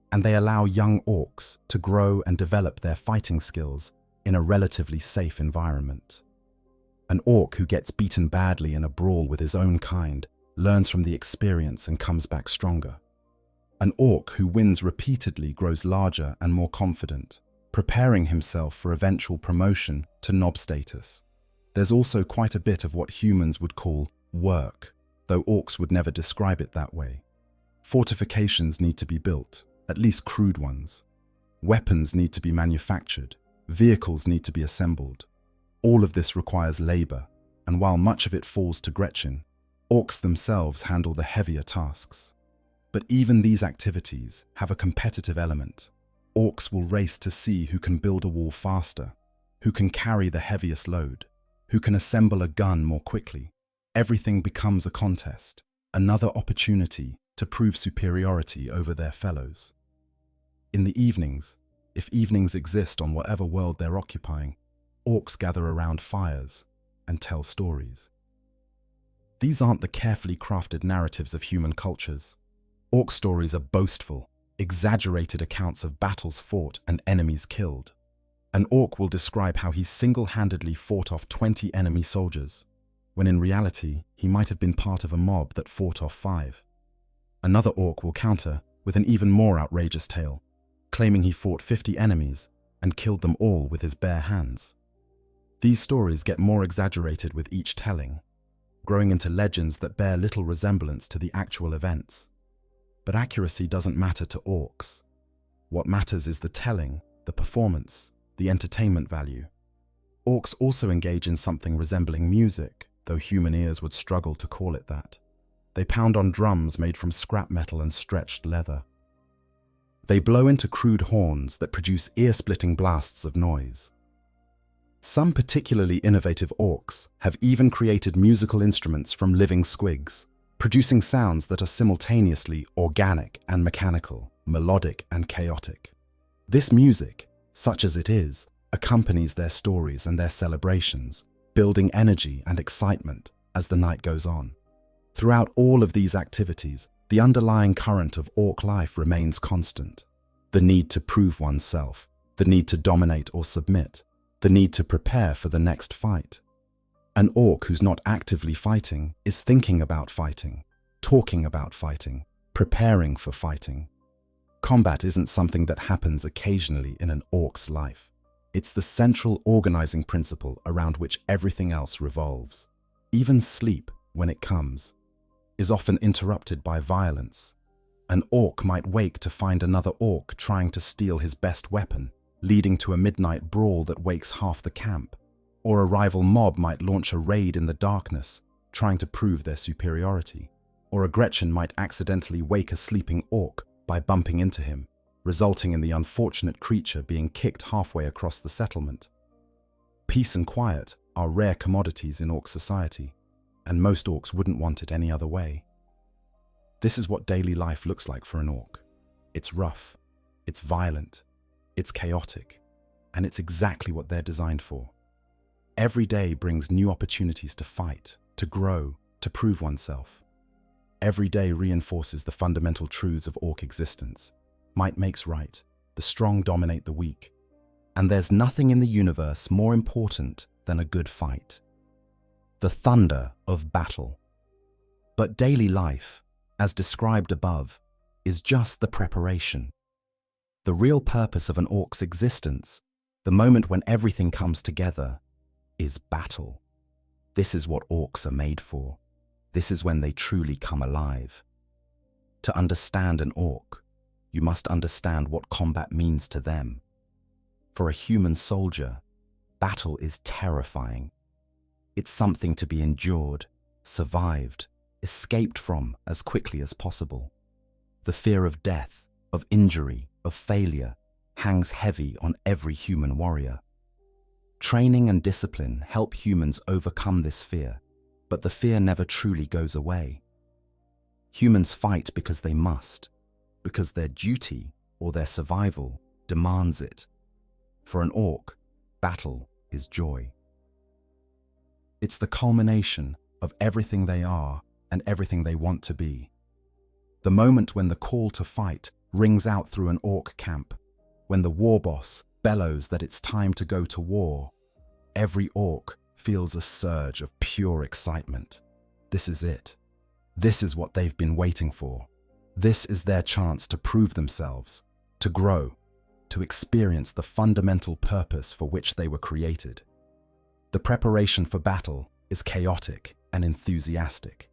S2: And they allow young orcs to grow and develop their fighting skills in a relatively safe environment. An orc who gets beaten badly in a brawl with his own kind learns from the experience and comes back stronger. An orc who wins repeatedly grows larger and more confident, preparing himself for eventual promotion to nob status. There's also quite a bit of what humans would call work, though orcs would never describe it that way. Fortifications need to be built, at least crude ones. Weapons need to be manufactured. Vehicles need to be assembled. All of this requires labor, and while much of it falls to Gretchen, orcs themselves handle the heavier tasks. But even these activities have a competitive element. Orcs will race to see who can build a wall faster, who can carry the heaviest load, who can assemble a gun more quickly. Everything becomes a contest, another opportunity to prove superiority over their fellows. In the evenings, if evenings exist on whatever world they're occupying, orcs gather around fires and tell stories. These aren't the carefully crafted narratives of human cultures. Orc stories are boastful, exaggerated accounts of battles fought and enemies killed. An orc will describe how he single-handedly fought off 20 enemy soldiers, when in reality he might have been part of a mob that fought off 5. Another orc will counter with an even more outrageous tale, claiming he fought 50 enemies and killed them all with his bare hands. These stories get more exaggerated with each telling, growing into legends that bear little resemblance to the actual events. But accuracy doesn't matter to orcs. What matters is the telling, the performance, the entertainment value. Orcs also engage in something resembling music, though human ears would struggle to call it that. They pound on drums made from scrap metal and stretched leather. They blow into crude horns that produce ear-splitting blasts of noise. Some particularly innovative orcs have even created musical instruments from living squigs, producing sounds that are simultaneously organic and mechanical, melodic and chaotic. This music, such as it is, accompanies their stories and their celebrations, building energy and excitement as the night goes on. Throughout all of these activities, the underlying current of orc life remains constant. The need to prove oneself, the need to dominate or submit, the need to prepare for the next fight. An orc who's not actively fighting is thinking about fighting, talking about fighting, preparing for fighting. Combat isn't something that happens occasionally in an orc's life. It's the central organizing principle around which everything else revolves. Even sleep, when it comes, is often interrupted by violence. An orc might wake to find another orc trying to steal his best weapon, leading to a midnight brawl that wakes half the camp. Or a rival mob might launch a raid in the darkness, trying to prove their superiority. Or a Gretchen might accidentally wake a sleeping orc by bumping into him, resulting in the unfortunate creature being kicked halfway across the settlement. Peace and quiet are rare commodities in orc society, and most orcs wouldn't want it any other way. This is what daily life looks like for an orc. It's rough, it's violent, it's chaotic, and it's exactly what they're designed for. Every day brings new opportunities to fight, to grow, to prove oneself. Every day reinforces the fundamental truths of orc existence. Might makes right, the strong dominate the weak, and there's nothing in the universe more important than a good fight. The thunder of battle. But daily life, as described above, is just the preparation. The real purpose of an orc's existence, the moment when everything comes together, is battle. This is what orcs are made for. This is when they truly come alive. To understand an orc, you must understand what combat means to them. For a human soldier, battle is terrifying. It's something to be endured, survived, escaped from as quickly as possible. The fear of death, of injury, of failure hangs heavy on every human warrior. Training and discipline help humans overcome this fear, but the fear never truly goes away. Humans fight because they must, because their duty or their survival demands it. For an orc, battle is joy. It's the culmination of everything they are and everything they want to be. The moment when the call to fight rings out through an orc camp, when the war boss bellows that it's time to go to war, every orc feels a surge of pure excitement. This is it. This is what they've been waiting for. This is their chance to prove themselves, to grow, to experience the fundamental purpose for which they were created. The preparation for battle is chaotic and enthusiastic.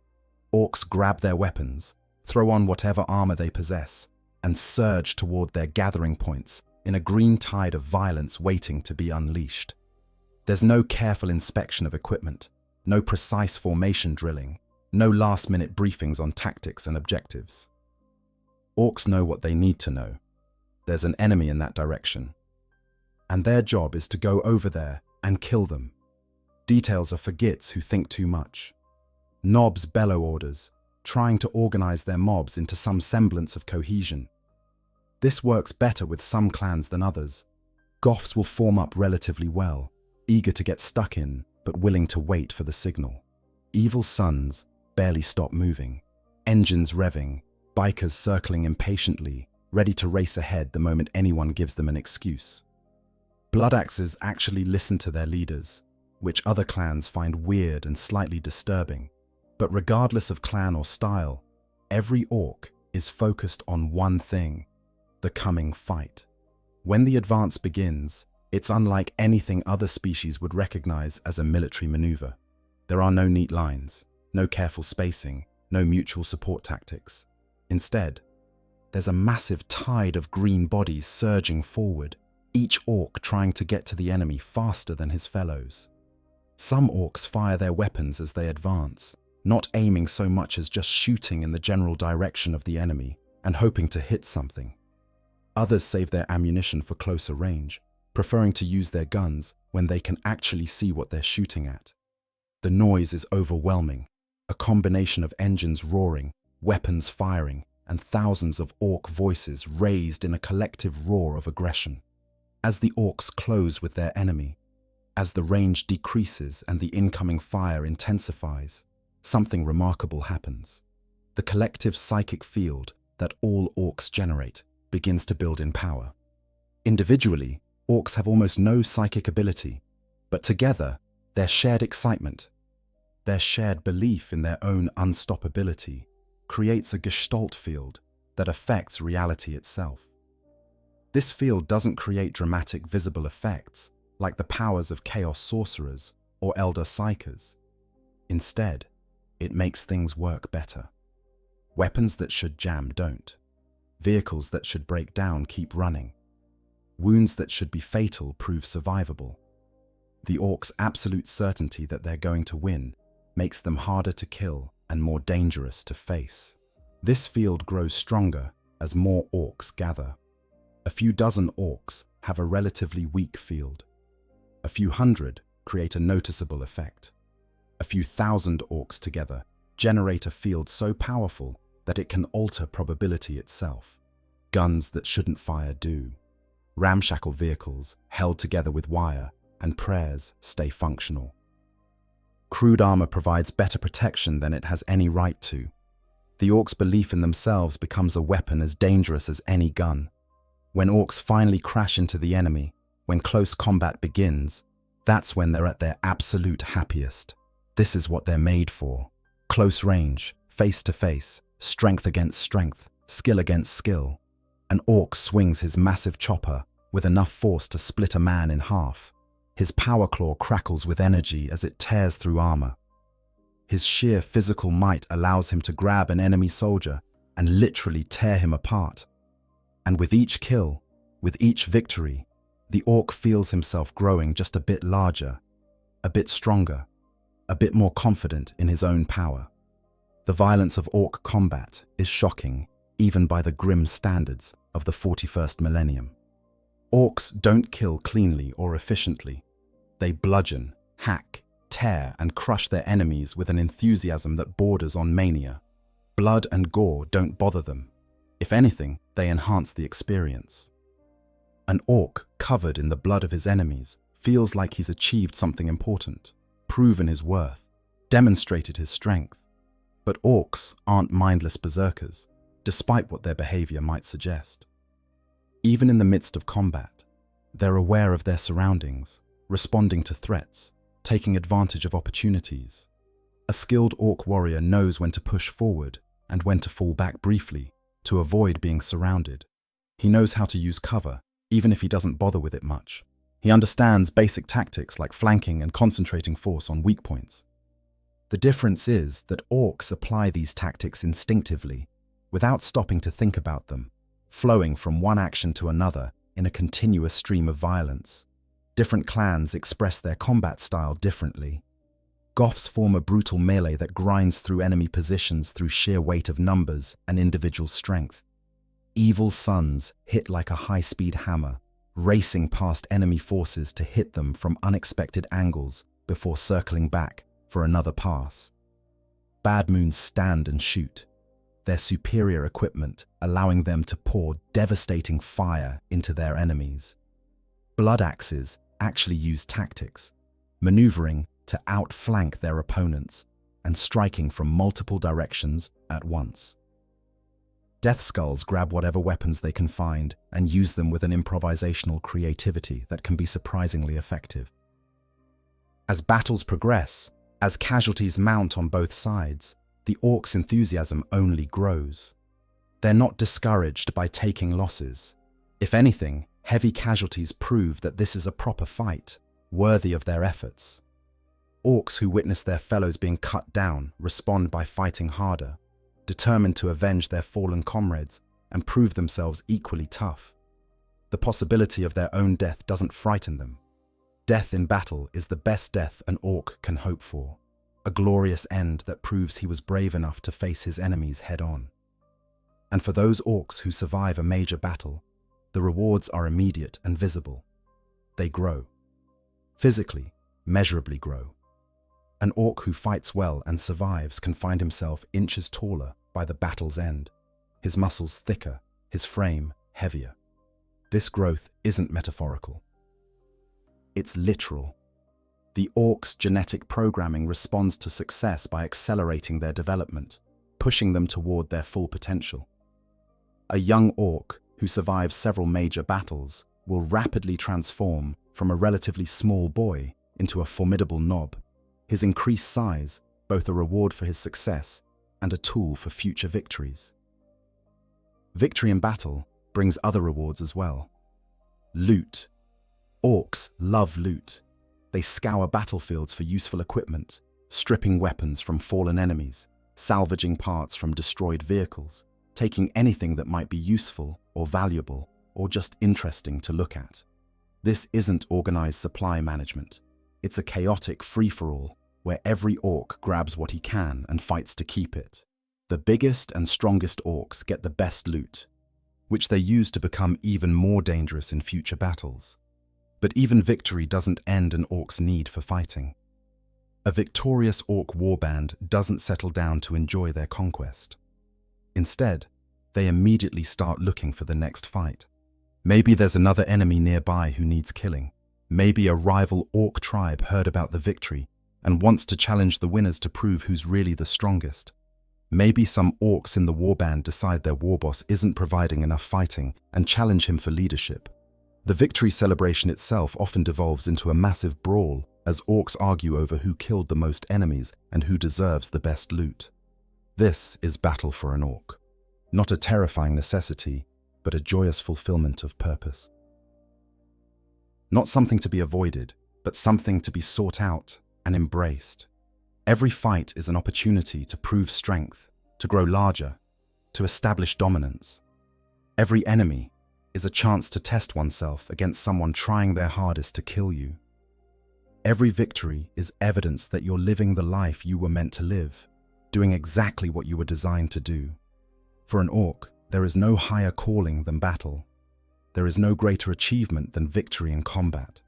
S2: Orcs grab their weapons, throw on whatever armor they possess, and surge toward their gathering points in a green tide of violence waiting to be unleashed. There's no careful inspection of equipment, no precise formation drilling, no last-minute briefings on tactics and objectives. Orcs know what they need to know. There's an enemy in that direction. And their job is to go over there and kill them. Details are for gits who think too much. Knobs bellow orders, trying to organize their mobs into some semblance of cohesion. This works better with some clans than others. Goths will form up relatively well, eager to get stuck in, but willing to wait for the signal. Evil sons barely stop moving, engines revving, bikers circling impatiently, ready to race ahead the moment anyone gives them an excuse. Bloodaxes actually listen to their leaders, which other clans find weird and slightly disturbing. But regardless of clan or style, every orc is focused on one thing: the coming fight. When the advance begins, it's unlike anything other species would recognize as a military maneuver. There are no neat lines, no careful spacing, no mutual support tactics. Instead, there's a massive tide of green bodies surging forward, each orc trying to get to the enemy faster than his fellows. Some orcs fire their weapons as they advance, not aiming so much as just shooting in the general direction of the enemy and hoping to hit something. Others save their ammunition for closer range, preferring to use their guns when they can actually see what they're shooting at. The noise is overwhelming, a combination of engines roaring, weapons firing, and thousands of orc voices raised in a collective roar of aggression. As the orcs close with their enemy, as the range decreases and the incoming fire intensifies, something remarkable happens. The collective psychic field that all orcs generate begins to build in power. Individually, orcs have almost no psychic ability, but together, their shared excitement, their shared belief in their own unstoppability, creates a gestalt field that affects reality itself. This field doesn't create dramatic visible effects like the powers of chaos sorcerers or elder psykers. Instead, it makes things work better. Weapons that should jam don't. Vehicles that should break down keep running. Wounds that should be fatal prove survivable. The orcs' absolute certainty that they're going to win makes them harder to kill and more dangerous to face. This field grows stronger as more orcs gather. A few dozen orcs have a relatively weak field. A few hundred create a noticeable effect. A few thousand orcs together generate a field so powerful that it can alter probability itself. Guns that shouldn't fire do. Ramshackle vehicles held together with wire and prayers stay functional. Crude armor provides better protection than it has any right to. The orcs' belief in themselves becomes a weapon as dangerous as any gun. When orcs finally crash into the enemy, when close combat begins, that's when they're at their absolute happiest. This is what they're made for. Close range, face to face, strength against strength, skill against skill. An orc swings his massive chopper with enough force to split a man in half. His power claw crackles with energy as it tears through armor. His sheer physical might allows him to grab an enemy soldier and literally tear him apart. And with each kill, with each victory, the orc feels himself growing just a bit larger, a bit stronger, a bit more confident in his own power. The violence of orc combat is shocking, even by the grim standards of the 41st millennium. Orcs don't kill cleanly or efficiently. They bludgeon, hack, tear, and crush their enemies with an enthusiasm that borders on mania. Blood and gore don't bother them. If anything, they enhance the experience. An orc covered in the blood of his enemies feels like he's achieved something important, proven his worth, demonstrated his strength. But orcs aren't mindless berserkers, despite what their behavior might suggest. Even in the midst of combat, they're aware of their surroundings, responding to threats, taking advantage of opportunities. A skilled orc warrior knows when to push forward and when to fall back briefly to avoid being surrounded. He knows how to use cover even if he doesn't bother with it much. He understands basic tactics like flanking and concentrating force on weak points. The difference is that orcs apply these tactics instinctively, without stopping to think about them, flowing from one action to another in a continuous stream of violence. Different clans express their combat style differently. Goths form a brutal melee that grinds through enemy positions through sheer weight of numbers and individual strength. Evil Sons hit like a high-speed hammer, racing past enemy forces to hit them from unexpected angles before circling back for another pass. Bad Moons stand and shoot, their superior equipment allowing them to pour devastating fire into their enemies. Blood Axes actually use tactics, maneuvering to outflank their opponents and striking from multiple directions at once. Death Skulls grab whatever weapons they can find and use them with an improvisational creativity that can be surprisingly effective. As battles progress, as casualties mount on both sides, the orcs' enthusiasm only grows. They're not discouraged by taking losses. If anything, heavy casualties prove that this is a proper fight, worthy of their efforts. Orcs who witness their fellows being cut down respond by fighting harder, determined to avenge their fallen comrades and prove themselves equally tough. The possibility of their own death doesn't frighten them. Death in battle is the best death an orc can hope for, a glorious end that proves he was brave enough to face his enemies head-on. And for those orcs who survive a major battle, the rewards are immediate and visible. They grow. Physically, measurably grow. An orc who fights well and survives can find himself inches taller by the battle's end, his muscles thicker, his frame heavier. This growth isn't metaphorical. It's literal. The orc's genetic programming responds to success by accelerating their development, pushing them toward their full potential. A young orc who survives several major battles will rapidly transform from a relatively small boy into a formidable knob, his increased size both a reward for his success and a tool for future victories. Victory in battle brings other rewards as well. Loot. Orcs love loot. They scour battlefields for useful equipment, stripping weapons from fallen enemies, salvaging parts from destroyed vehicles, taking anything that might be useful or valuable or just interesting to look at. This isn't organized supply management. It's a chaotic free-for-all where every orc grabs what he can and fights to keep it. The biggest and strongest orcs get the best loot, which they use to become even more dangerous in future battles. But even victory doesn't end an orc's need for fighting. A victorious orc warband doesn't settle down to enjoy their conquest. Instead, they immediately start looking for the next fight. Maybe there's another enemy nearby who needs killing. Maybe a rival orc tribe heard about the victory and wants to challenge the winners to prove who's really the strongest. Maybe some orcs in the warband decide their warboss isn't providing enough fighting and challenge him for leadership. The victory celebration itself often devolves into a massive brawl as orcs argue over who killed the most enemies and who deserves the best loot. This is battle for an orc. Not a terrifying necessity, but a joyous fulfillment of purpose. Not something to be avoided, but something to be sought out and embraced. Every fight is an opportunity to prove strength, to grow larger, to establish dominance. Every enemy is a chance to test oneself against someone trying their hardest to kill you. Every victory is evidence that you're living the life you were meant to live, doing exactly what you were designed to do. For an orc, there is no higher calling than battle. There is no greater achievement than victory in combat.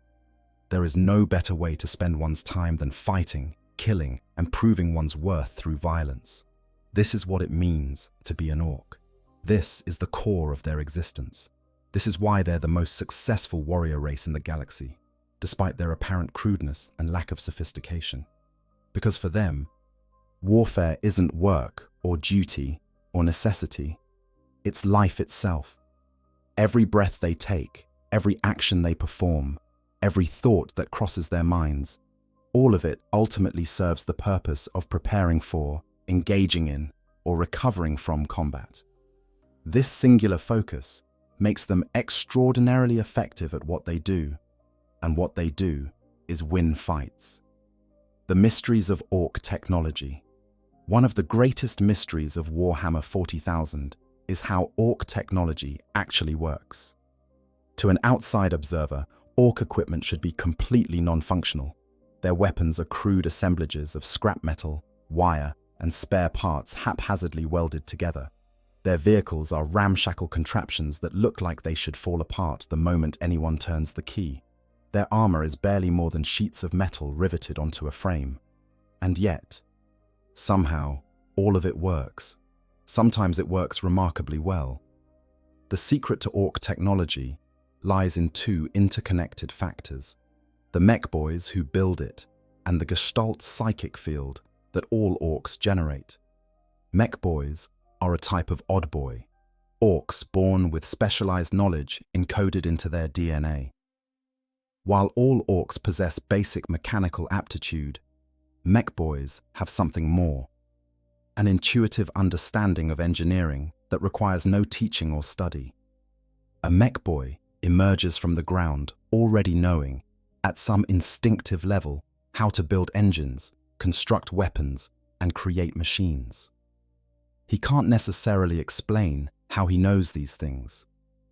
S2: There is no better way to spend one's time than fighting, killing, and proving one's worth through violence. This is what it means to be an orc. This is the core of their existence. This is why they're the most successful warrior race in the galaxy, despite their apparent crudeness and lack of sophistication. Because for them, warfare isn't work or duty or necessity. It's life itself. Every breath they take, every action they perform, every thought that crosses their minds, all of it ultimately serves the purpose of preparing for, engaging in, or recovering from combat. This singular focus makes them extraordinarily effective at what they do, and what they do is win fights. The mysteries of orc technology. One of the greatest mysteries of Warhammer 40,000 is how orc technology actually works. To an outside observer, orc equipment should be completely non-functional. Their weapons are crude assemblages of scrap metal, wire, and spare parts haphazardly welded together. Their vehicles are ramshackle contraptions that look like they should fall apart the moment anyone turns the key. Their armor is barely more than sheets of metal riveted onto a frame. And yet, somehow, all of it works. Sometimes it works remarkably well. The secret to orc technology lies in two interconnected factors: the mech boys who build it, and the gestalt psychic field that all orcs generate. Mech boys are a type of odd boy, orcs born with specialized knowledge encoded into their DNA. While all orcs possess basic mechanical aptitude, mech boys have something more: an intuitive understanding of engineering that requires no teaching or study. A mech boy emerges from the ground already knowing, at some instinctive level, how to build engines, construct weapons, and create machines. He can't necessarily explain how he knows these things.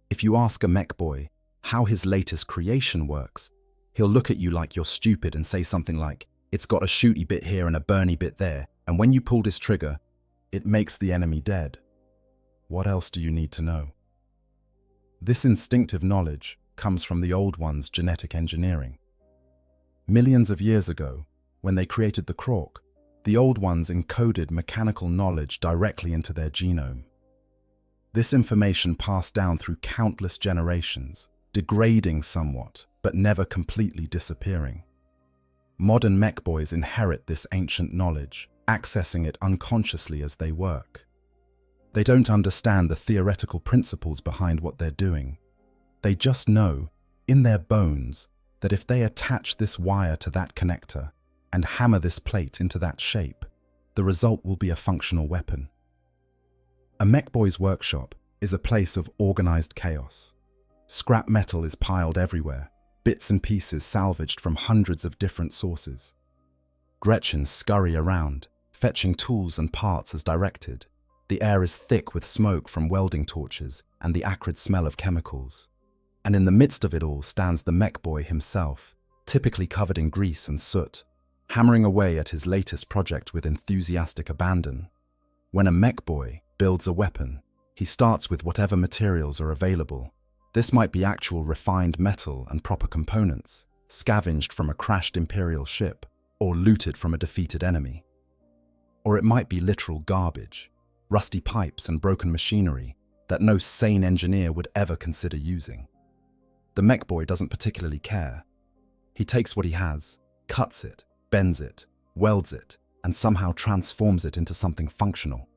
S2: If you ask a mech boy how his latest creation works, he'll look at you like you're stupid and say something like, "It's got a shooty bit here and a burny bit there, and when you pull this trigger, it makes the enemy dead." What else do you need to know? This instinctive knowledge comes from the Old Ones' genetic engineering. Millions of years ago, when they created the Krork, the Old Ones encoded mechanical knowledge directly into their genome. This information passed down through countless generations, degrading somewhat, but never completely disappearing. Modern mech boys inherit this ancient knowledge, accessing it unconsciously as they work. They don't understand the theoretical principles behind what they're doing. They just know, in their bones, that if they attach this wire to that connector and hammer this plate into that shape, the result will be a functional weapon. A mech boy's workshop is a place of organized chaos. Scrap metal is piled everywhere, bits and pieces salvaged from hundreds of different sources. Gretchens scurry around, fetching tools and parts as directed. The air is thick with smoke from welding torches and the acrid smell of chemicals. And in the midst of it all stands the mech boy himself, typically covered in grease and soot, hammering away at his latest project with enthusiastic abandon. When a mech boy builds a weapon, he starts with whatever materials are available. This might be actual refined metal and proper components, scavenged from a crashed Imperial ship, or looted from a defeated enemy. Or it might be literal garbage, rusty pipes and broken machinery that no sane engineer would ever consider using. The mech boy doesn't particularly care. He takes what he has, cuts it, bends it, welds it, and somehow transforms it into something functional.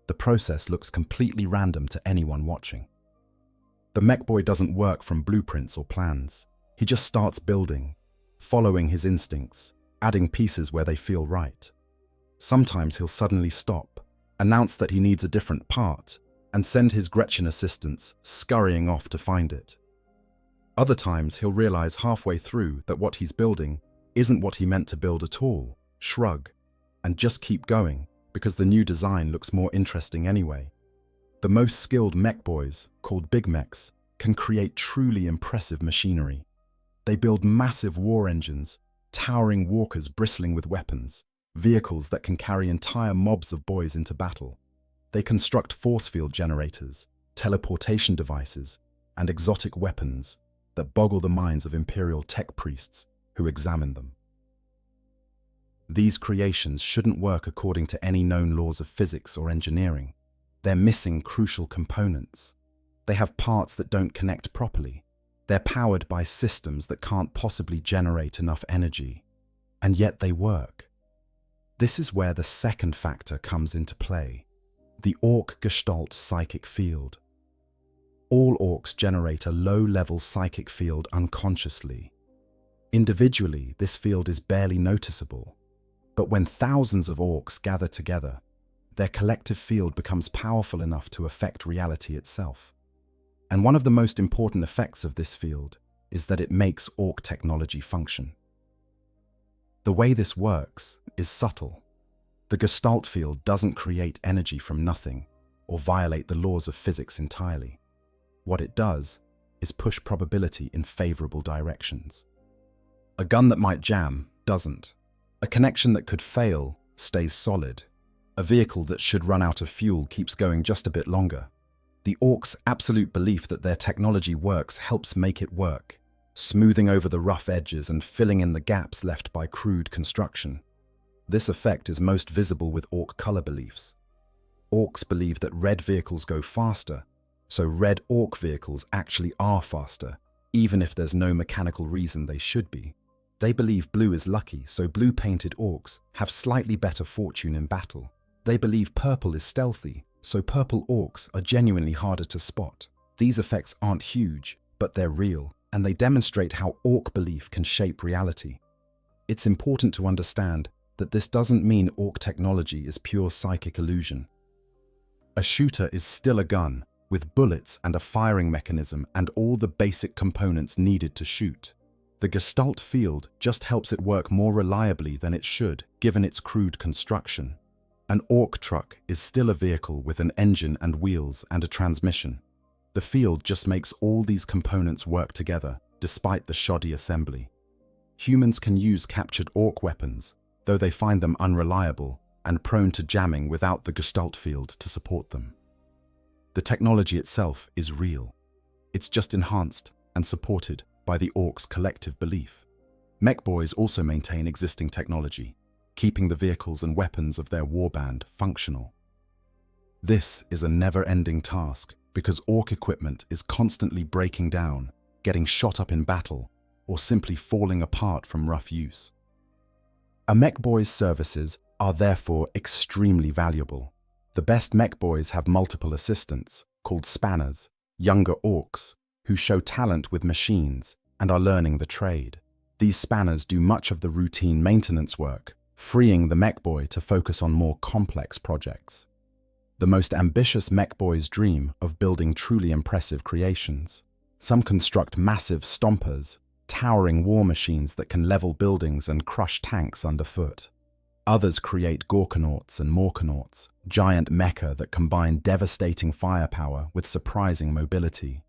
S2: The process looks completely random to anyone watching. The mech boy doesn't work from blueprints or plans. He just starts building, following his instincts, adding pieces where they feel right. Sometimes he'll suddenly stop, announce that he needs a different part, and send his Gretchen assistants scurrying off to find it. Other times he'll realize halfway through that what he's building isn't what he meant to build at all, shrug, and just keep going because the new design looks more interesting anyway. The most skilled mech boys, called big mechs, can create truly impressive machinery. They build massive war engines, towering walkers bristling with weapons, vehicles that can carry entire mobs of boys into battle. They construct force field generators, teleportation devices, and exotic weapons that boggle the minds of Imperial tech priests who examine them. These creations shouldn't work according to any known laws of physics or engineering. They're missing crucial components. They have parts that don't connect properly. They're powered by systems that can't possibly generate enough energy. And yet they work. This is where the second factor comes into play: the orc gestalt psychic field. All orcs generate a low-level psychic field unconsciously. Individually, this field is barely noticeable, but when thousands of orcs gather together, their collective field becomes powerful enough to affect reality itself. And one of the most important effects of this field is that it makes orc technology function. The way this works is subtle. The Gestalt field doesn't create energy from nothing or violate the laws of physics entirely. What it does is push probability in favorable directions. A gun that might jam doesn't. A connection that could fail stays solid. A vehicle that should run out of fuel keeps going just a bit longer. The orcs' absolute belief that their technology works helps make it work, smoothing over the rough edges and filling in the gaps left by crude construction. This effect is most visible with orc color beliefs. Orcs believe that red vehicles go faster, so red orc vehicles actually are faster, even if there's no mechanical reason they should be. They believe blue is lucky, so blue-painted orcs have slightly better fortune in battle. They believe purple is stealthy, so purple orcs are genuinely harder to spot. These effects aren't huge, but they're real, and they demonstrate how orc belief can shape reality. It's important to understand that this doesn't mean orc technology is pure psychic illusion. A shooter is still a gun, with bullets and a firing mechanism and all the basic components needed to shoot. The Gestalt field just helps it work more reliably than it should, given its crude construction. An orc truck is still a vehicle with an engine and wheels and a transmission. The field just makes all these components work together, despite the shoddy assembly. Humans can use captured orc weapons, though they find them unreliable and prone to jamming without the Gestalt field to support them. The technology itself is real. It's just enhanced and supported by the orcs' collective belief. Mech boys also maintain existing technology, keeping the vehicles and weapons of their warband functional. This is a never-ending task because orc equipment is constantly breaking down, getting shot up in battle, or simply falling apart from rough use. A mech boy's services are therefore extremely valuable. The best mech boys have multiple assistants, called spanners, younger orcs, who show talent with machines and are learning the trade. These spanners do much of the routine maintenance work, freeing the mech boy to focus on more complex projects. The most ambitious mech boys dream of building truly impressive creations. Some construct massive stompers, towering war machines that can level buildings and crush tanks underfoot. Others create Gorkanauts and Morkanauts, giant mecha that combine devastating firepower with surprising mobility.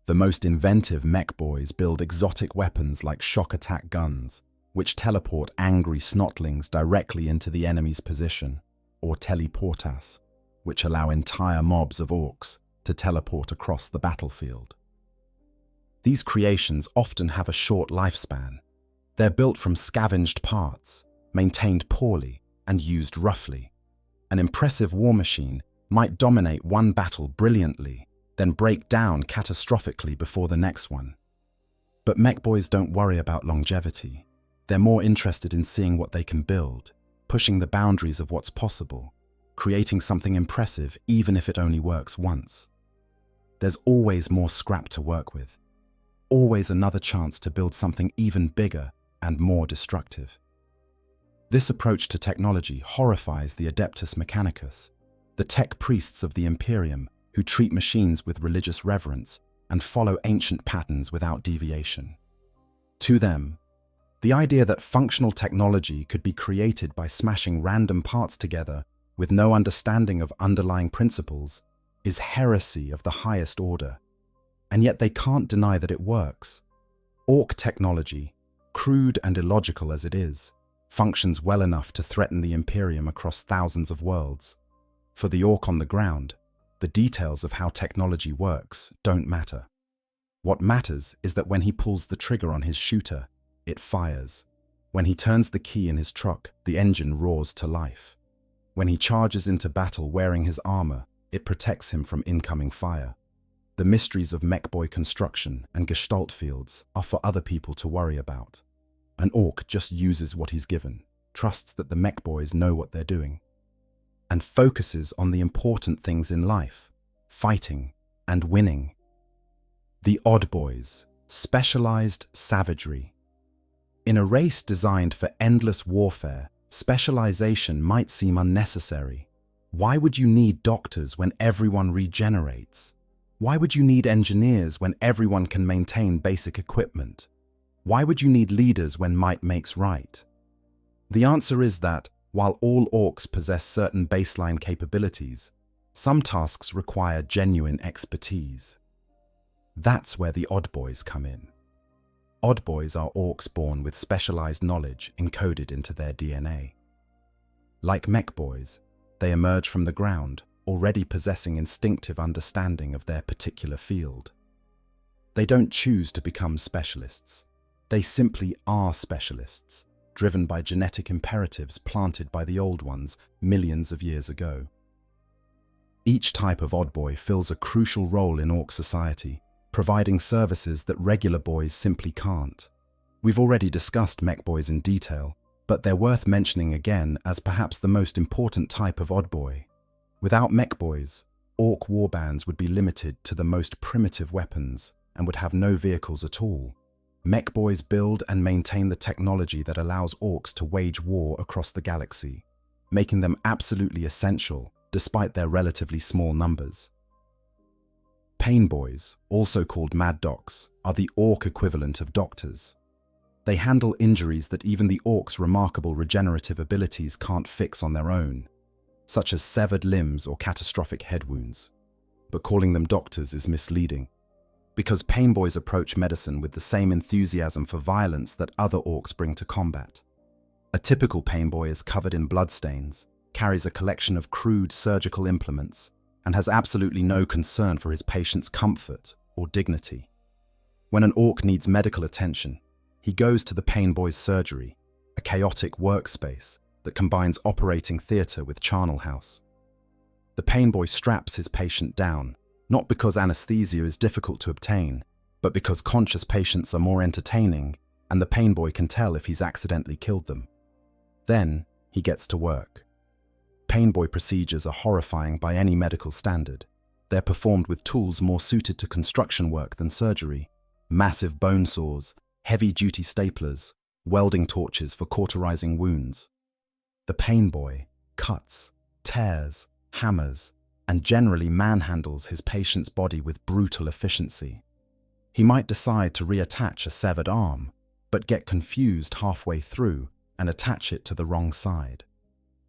S2: The most inventive mech boys build exotic weapons like shock attack guns, which teleport angry snotlings directly into the enemy's position, or teleportas, which allow entire mobs of orcs to teleport across the battlefield. These creations often have a short lifespan. They're built from scavenged parts, maintained poorly, and used roughly. An impressive war machine might dominate one battle brilliantly, then break down catastrophically before the next one. But mech boys don't worry about longevity. They're more interested in seeing what they can build, pushing the boundaries of what's possible, creating something impressive even if it only works once. There's always more scrap to work with, always another chance to build something even bigger and more destructive. This approach to technology horrifies the Adeptus Mechanicus, the tech priests of the Imperium who treat machines with religious reverence and follow ancient patterns without deviation. To them, the idea that functional technology could be created by smashing random parts together with no understanding of underlying principles is heresy of the highest order, and yet they can't deny that it works. Orc technology, crude and illogical as it is, functions well enough to threaten the Imperium across thousands of worlds. For the orc on the ground, the details of how technology works don't matter. What matters is that when he pulls the trigger on his shooter, it fires. When he turns the key in his truck, the engine roars to life. When he charges into battle wearing his armor, it protects him from incoming fire. The mysteries of mech boy construction and Gestalt fields are for other people to worry about. An orc just uses what he's given, trusts that the mech boys know what they're doing, and focuses on the important things in life, fighting and winning. The odd boys, specialized savagery. In a race designed for endless warfare, specialization might seem unnecessary. Why would you need doctors when everyone regenerates? Why would you need engineers when everyone can maintain basic equipment? Why would you need leaders when might makes right? The answer is that, while all orcs possess certain baseline capabilities, some tasks require genuine expertise. That's where the odd boys come in. Odd boys are orcs born with specialized knowledge encoded into their DNA. Like mech boys, they emerge from the ground, already possessing instinctive understanding of their particular field. They don't choose to become specialists. They simply are specialists, driven by genetic imperatives planted by the old ones millions of years ago. Each type of odd boy fills a crucial role in orc society, providing services that regular boys simply can't. We've already discussed mech boys in detail, but they're worth mentioning again as perhaps the most important type of odd boy. Without mech boys, orc warbands would be limited to the most primitive weapons and would have no vehicles at all. Mech boys build and maintain the technology that allows orcs to wage war across the galaxy, making them absolutely essential despite their relatively small numbers. Pain boys, also called mad docs, are the orc equivalent of doctors. They handle injuries that even the orcs' remarkable regenerative abilities can't fix on their own, such as severed limbs or catastrophic head wounds. But calling them doctors is misleading, because pain boys approach medicine with the same enthusiasm for violence that other orcs bring to combat. A typical pain boy is covered in bloodstains, carries a collection of crude surgical implements, and has absolutely no concern for his patient's comfort or dignity. When an orc needs medical attention, he goes to the pain boy's surgery, a chaotic workspace that combines operating theatre with charnel house. The pain boy straps his patient down, not because anesthesia is difficult to obtain, but because conscious patients are more entertaining and the pain boy can tell if he's accidentally killed them. Then he gets to work. Pain boy procedures are horrifying by any medical standard. They're performed with tools more suited to construction work than surgery. Massive bone saws, heavy-duty staplers, welding torches for cauterizing wounds. The pain boy cuts, tears, hammers, and generally manhandles his patient's body with brutal efficiency. He might decide to reattach a severed arm, but get confused halfway through and attach it to the wrong side.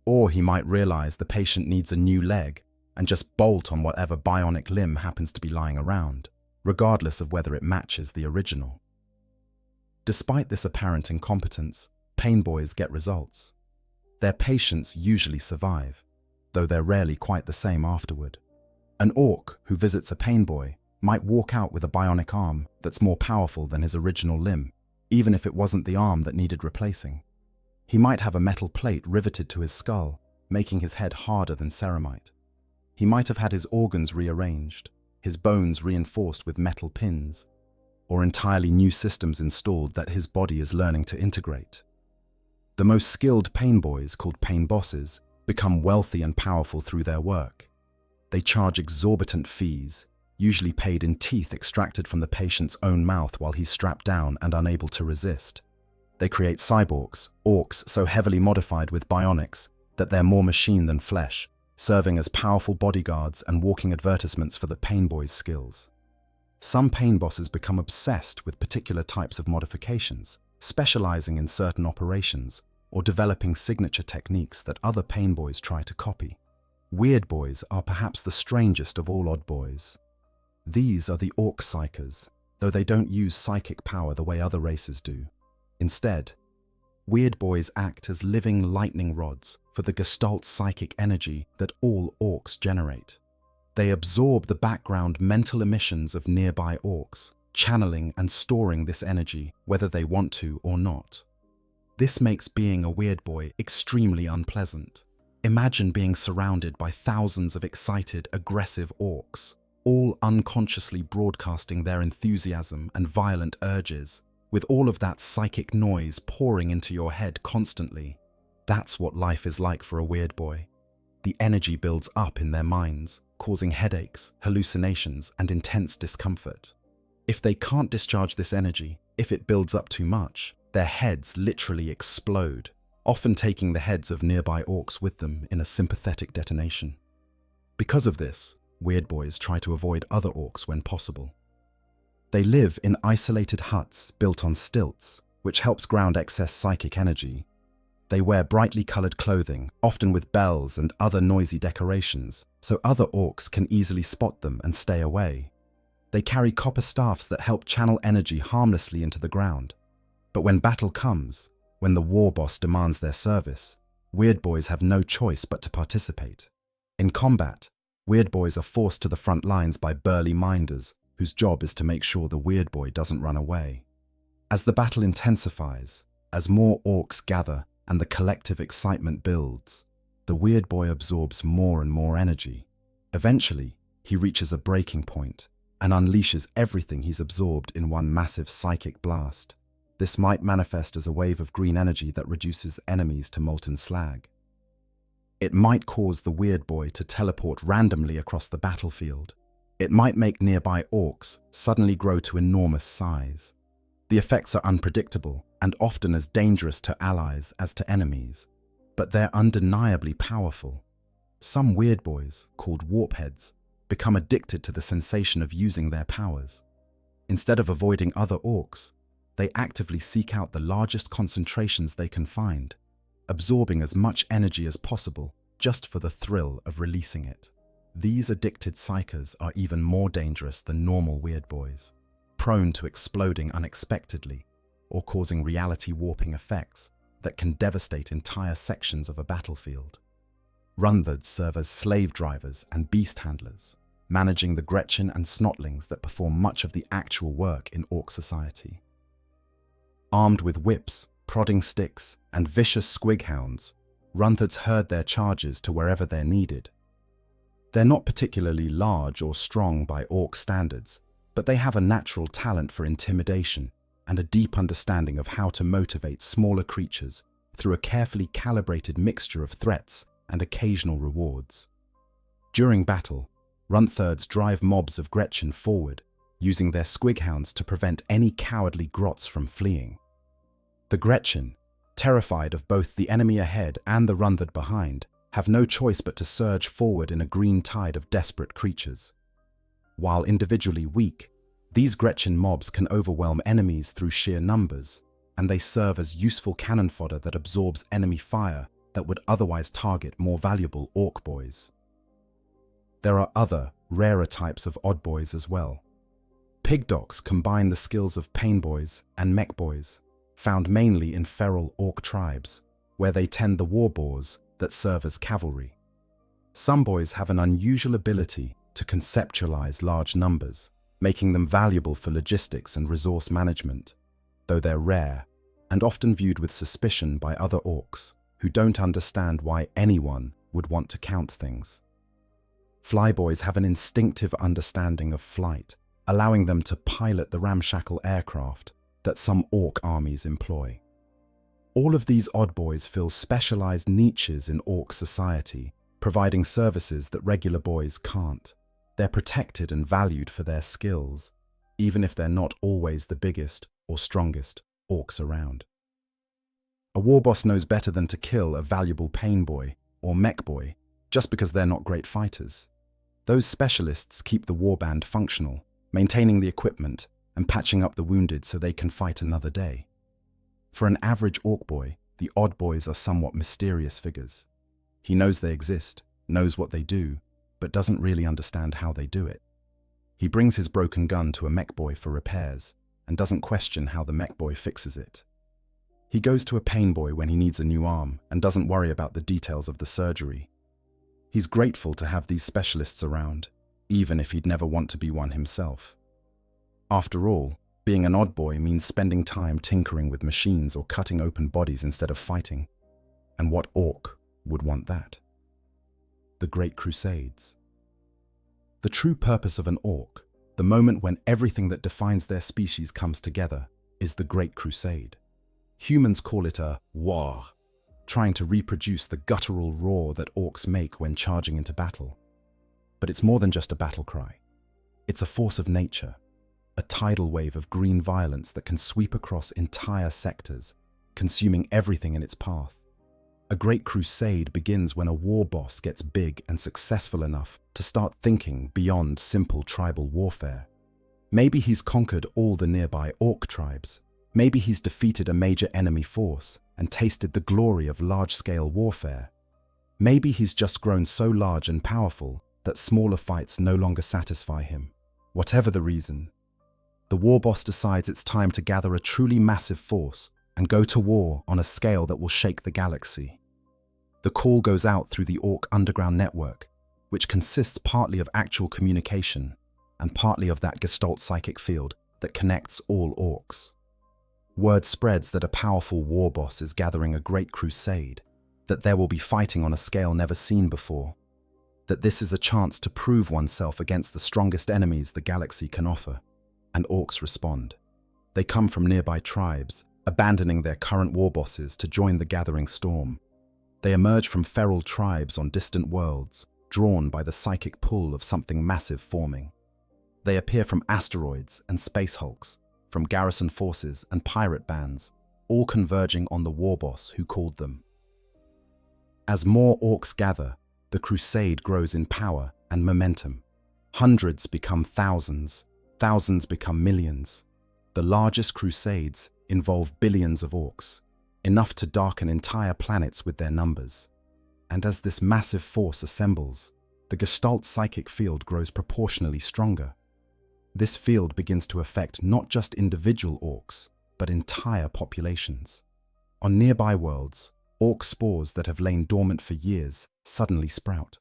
S2: Or he might realize the patient needs a new leg and just bolt on whatever bionic limb happens to be lying around, regardless of whether it matches the original. Despite this apparent incompetence, pain boys get results. Their patients usually survive, though they're rarely quite the same afterward. An orc who visits a pain boy might walk out with a bionic arm that's more powerful than his original limb, even if it wasn't the arm that needed replacing. He might have a metal plate riveted to his skull, making his head harder than ceramite. He might have had his organs rearranged, his bones reinforced with metal pins, or entirely new systems installed that his body is learning to integrate. The most skilled pain boys, called pain bosses, become wealthy and powerful through their work. They charge exorbitant fees, usually paid in teeth extracted from the patient's own mouth while he's strapped down and unable to resist. They create cyborgs, orcs so heavily modified with bionics that they're more machine than flesh, serving as powerful bodyguards and walking advertisements for the pain boys' skills. Some pain bosses become obsessed with particular types of modifications, specializing in certain operations, or developing signature techniques that other pain boys try to copy. Weird boys are perhaps the strangest of all odd boys. These are the orc psychers, though they don't use psychic power the way other races do. Instead, weird boys act as living lightning rods for the gestalt psychic energy that all orcs generate. They absorb the background mental emissions of nearby orcs, channeling and storing this energy whether they want to or not. This makes being a weird boy extremely unpleasant. Imagine being surrounded by thousands of excited, aggressive orcs, all unconsciously broadcasting their enthusiasm and violent urges, with all of that psychic noise pouring into your head constantly. That's what life is like for a weird boy. The energy builds up in their minds, causing headaches, hallucinations, and intense discomfort. If they can't discharge this energy, if it builds up too much, their heads literally explode, often taking the heads of nearby orcs with them in a sympathetic detonation. Because of this, weird boys try to avoid other orcs when possible. They live in isolated huts built on stilts, which helps ground excess psychic energy. They wear brightly colored clothing, often with bells and other noisy decorations, so other orcs can easily spot them and stay away. They carry copper staffs that help channel energy harmlessly into the ground. But when battle comes, when the war boss demands their service, weird boys have no choice but to participate. In combat, weird boys are forced to the front lines by burly minders, whose job is to make sure the weird boy doesn't run away. As the battle intensifies, as more orcs gather and the collective excitement builds, the weird boy absorbs more and more energy. Eventually, he reaches a breaking point and unleashes everything he's absorbed in one massive psychic blast. This might manifest as a wave of green energy that reduces enemies to molten slag. It might cause the weird boy to teleport randomly across the battlefield. It might make nearby orcs suddenly grow to enormous size. The effects are unpredictable and often as dangerous to allies as to enemies, but they're undeniably powerful. Some weird boys, called warpheads, become addicted to the sensation of using their powers. Instead of avoiding other orcs, they actively seek out the largest concentrations they can find, absorbing as much energy as possible just for the thrill of releasing it. These addicted psychers are even more dangerous than normal weird boys, prone to exploding unexpectedly or causing reality warping effects that can devastate entire sections of a battlefield. Runvards serve as slave drivers and beast handlers, managing the Gretchen and Snotlings that perform much of the actual work in orc society. Armed with whips, prodding sticks, and vicious squig hounds, Runvards herd their charges to wherever they're needed. They're not particularly large or strong by orc standards, but they have a natural talent for intimidation and a deep understanding of how to motivate smaller creatures through a carefully calibrated mixture of threats and occasional rewards. During battle, Runvards drive mobs of Gretchen forward, using their squig hounds to prevent any cowardly grots from fleeing. The Gretchen, terrified of both the enemy ahead and the Runvard behind, have no choice but to surge forward in a green tide of desperate creatures. While individually weak, these Gretchen mobs can overwhelm enemies through sheer numbers, and they serve as useful cannon fodder that absorbs enemy fire that would otherwise target more valuable orc boys. There are other, rarer types of odd boys as well. Pigdocs combine the skills of pain boys and mech boys, found mainly in feral orc tribes, where they tend the war boars that serve as cavalry. Some boys have an unusual ability to conceptualize large numbers, making them valuable for logistics and resource management, though they're rare and often viewed with suspicion by other orcs who don't understand why anyone would want to count things. Flyboys have an instinctive understanding of flight, allowing them to pilot the ramshackle aircraft that some orc armies employ. All of these odd boys fill specialized niches in orc society, providing services that regular boys can't. They're protected and valued for their skills, even if they're not always the biggest or strongest orcs around. A war boss knows better than to kill a valuable pain boy or mech boy just because they're not great fighters. Those specialists keep the warband functional, maintaining the equipment and patching up the wounded so they can fight another day. For an average orc boy, the odd boys are somewhat mysterious figures. He knows they exist, knows what they do, but doesn't really understand how they do it. He brings his broken gun to a mech boy for repairs and doesn't question how the mech boy fixes it. He goes to a pain boy when he needs a new arm and doesn't worry about the details of the surgery. He's grateful to have these specialists around, even if he'd never want to be one himself. After all, being an odd boy means spending time tinkering with machines or cutting open bodies instead of fighting. And what orc would want that? The Great Crusades. The true purpose of an orc, the moment when everything that defines their species comes together, is the Great Crusade. Humans call it a war, trying to reproduce the guttural roar that orcs make when charging into battle. But it's more than just a battle cry. It's a force of nature, a tidal wave of green violence that can sweep across entire sectors, consuming everything in its path. A great crusade begins when a war boss gets big and successful enough to start thinking beyond simple tribal warfare. Maybe he's conquered all the nearby orc tribes. Maybe he's defeated a major enemy force and tasted the glory of large-scale warfare. Maybe he's just grown so large and powerful that smaller fights no longer satisfy him. Whatever the reason, the war boss decides it's time to gather a truly massive force and go to war on a scale that will shake the galaxy. The call goes out through the orc underground network, which consists partly of actual communication and partly of that gestalt psychic field that connects all orcs. Word spreads that a powerful war boss is gathering a great crusade, that there will be fighting on a scale never seen before, that this is a chance to prove oneself against the strongest enemies the galaxy can offer. And orcs respond. They come from nearby tribes, abandoning their current war bosses to join the gathering storm. They emerge from feral tribes on distant worlds, drawn by the psychic pull of something massive forming. They appear from asteroids and space hulks, from garrison forces and pirate bands, all converging on the war boss who called them. As more orcs gather, the crusade grows in power and momentum. Hundreds become thousands, thousands become millions. The largest crusades involve billions of orcs, enough to darken entire planets with their numbers. And as this massive force assembles, the Gestalt psychic field grows proportionally stronger. This field begins to affect not just individual orcs, but entire populations. On nearby worlds, orc spores that have lain dormant for years suddenly sprout.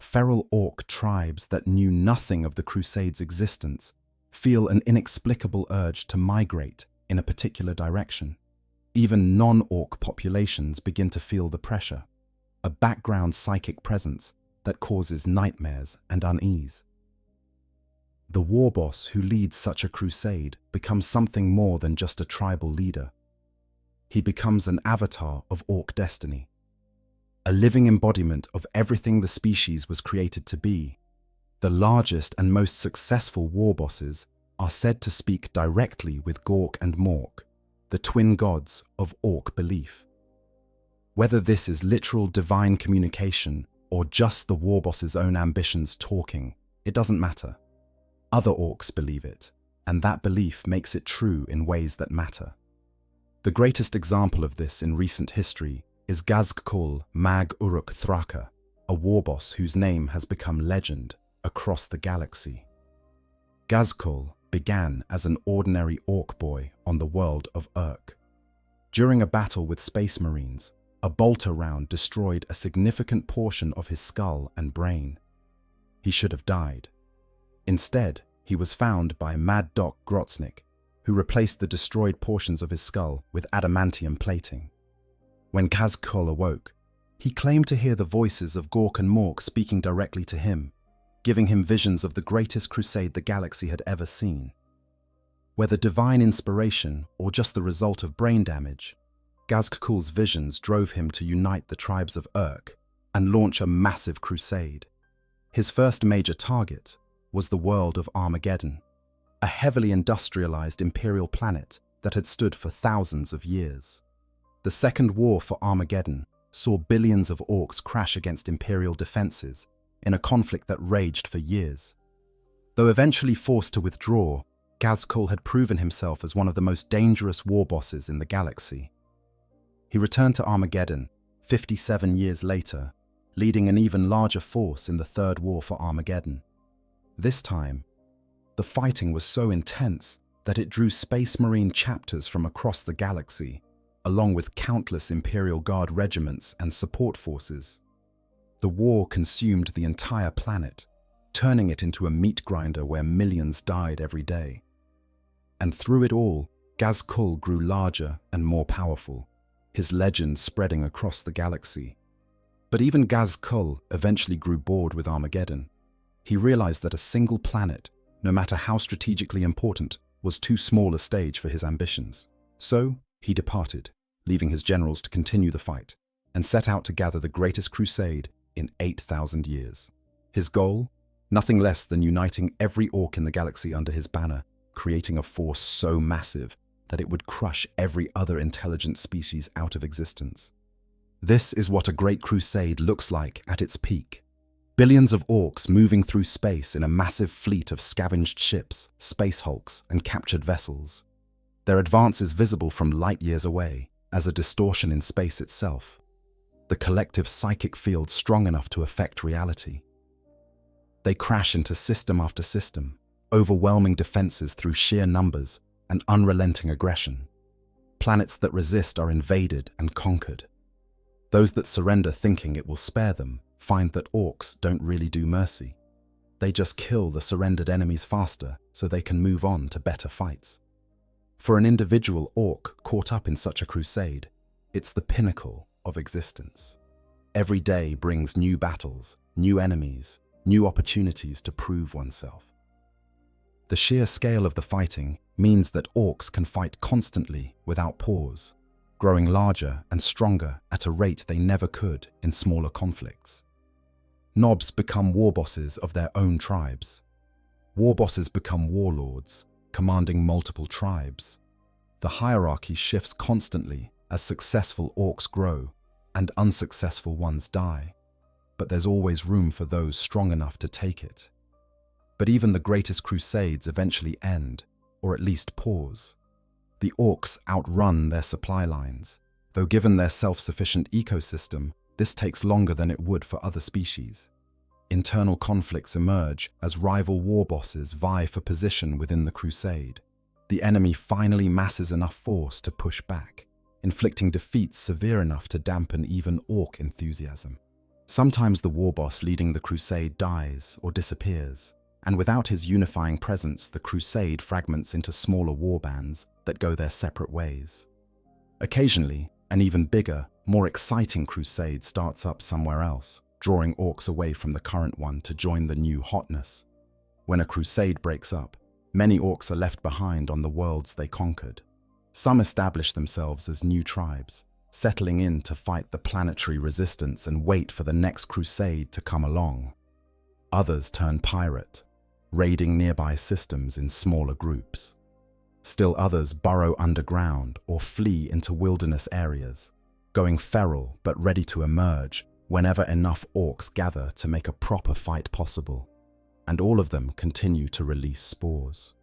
S2: Feral orc tribes that knew nothing of the Crusade's existence feel an inexplicable urge to migrate in a particular direction. Even non-orc populations begin to feel the pressure, a background psychic presence that causes nightmares and unease. The war boss who leads such a crusade becomes something more than just a tribal leader. He becomes an avatar of orc destiny, a living embodiment of everything the species was created to be. The largest and most successful war bosses are said to speak directly with Gork and Mork, the twin gods of orc belief. Whether this is literal divine communication or just the war boss's own ambitions talking, it doesn't matter. Other orcs believe it, and that belief makes it true in ways that matter. The greatest example of this in recent history is Gazgkul Mag Uruk Thraka, a war boss whose name has become legend across the galaxy. Gazkul began as an ordinary orc boy on the world of Urk. During a battle with space marines, a bolter round destroyed a significant portion of his skull and brain. He should have died. Instead, he was found by Mad Doc Grotznik, who replaced the destroyed portions of his skull with adamantium plating. When Gazkul awoke, he claimed to hear the voices of Gork and Mork speaking directly to him, giving him visions of the greatest crusade the galaxy had ever seen. Whether divine inspiration or just the result of brain damage, Gazkul's visions drove him to unite the tribes of Urk and launch a massive crusade. His first major target was the world of Armageddon, a heavily industrialized imperial planet that had stood for thousands of years. The Second War for Armageddon saw billions of orcs crash against imperial defenses in a conflict that raged for years. Though eventually forced to withdraw, Gazkul had proven himself as one of the most dangerous war bosses in the galaxy. He returned to Armageddon 57 years later, leading an even larger force in the Third War for Armageddon. This time, the fighting was so intense that it drew Space Marine chapters from across the galaxy, along with countless Imperial Guard regiments and support forces. The war consumed the entire planet, turning it into a meat grinder where millions died every day. And through it all, Gazkul grew larger and more powerful, his legend spreading across the galaxy. But even Gazkul eventually grew bored with Armageddon. He realized that a single planet, no matter how strategically important, was too small a stage for his ambitions. So, he departed, leaving his generals to continue the fight, and set out to gather the greatest crusade in 8,000 years. His goal? Nothing less than uniting every orc in the galaxy under his banner, creating a force so massive that it would crush every other intelligent species out of existence. This is what a great crusade looks like at its peak. Billions of orcs moving through space in a massive fleet of scavenged ships, space hulks, and captured vessels. Their advance is visible from light years away, as a distortion in space itself. The collective psychic field strong enough to affect reality. They crash into system after system, overwhelming defenses through sheer numbers and unrelenting aggression. Planets that resist are invaded and conquered. Those that surrender thinking it will spare them find that orcs don't really do mercy. They just kill the surrendered enemies faster so they can move on to better fights. For an individual orc caught up in such a crusade, it's the pinnacle of existence. Every day brings new battles, new enemies, new opportunities to prove oneself. The sheer scale of the fighting means that orcs can fight constantly without pause, growing larger and stronger at a rate they never could in smaller conflicts. Knobs become war bosses of their own tribes. War bosses become warlords, commanding multiple tribes. The hierarchy shifts constantly as successful orcs grow and unsuccessful ones die, but there's always room for those strong enough to take it. But even the greatest crusades eventually end, or at least pause. The orcs outrun their supply lines, though given their self-sufficient ecosystem, this takes longer than it would for other species. Internal conflicts emerge as rival war bosses vie for position within the crusade. The enemy finally masses enough force to push back, inflicting defeats severe enough to dampen even orc enthusiasm. Sometimes the war boss leading the crusade dies or disappears, and without his unifying presence, the crusade fragments into smaller war bands that go their separate ways. Occasionally, an even bigger, more exciting crusade starts up somewhere else, drawing orcs away from the current one to join the new hotness. When a crusade breaks up, many orcs are left behind on the worlds they conquered. Some establish themselves as new tribes, settling in to fight the planetary resistance and wait for the next crusade to come along. Others turn pirate, raiding nearby systems in smaller groups. Still others burrow underground or flee into wilderness areas, going feral but ready to emerge whenever enough orcs gather to make a proper fight possible. And all of them continue to release spores.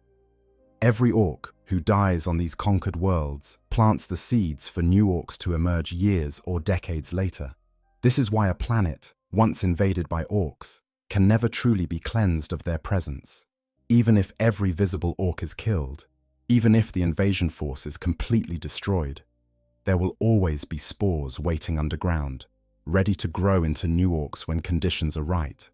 S2: Every orc who dies on these conquered worlds plants the seeds for new orcs to emerge years or decades later. This is why a planet, once invaded by orcs, can never truly be cleansed of their presence. Even if every visible orc is killed, even if the invasion force is completely destroyed, there will always be spores waiting underground, ready to grow into new orcs when conditions are right.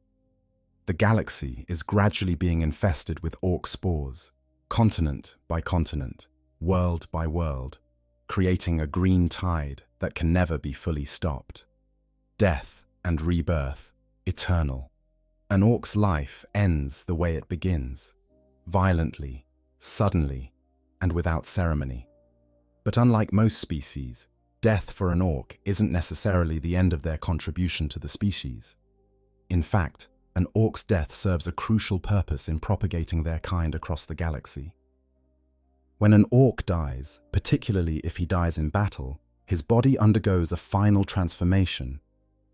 S2: The galaxy is gradually being infested with orc spores, continent by continent, world by world, creating a green tide that can never be fully stopped. Death and rebirth, eternal. An orc's life ends the way it begins, violently, suddenly, and without ceremony. But unlike most species, death for an orc isn't necessarily the end of their contribution to the species. In fact, an orc's death serves a crucial purpose in propagating their kind across the galaxy. When an orc dies, particularly if he dies in battle, his body undergoes a final transformation.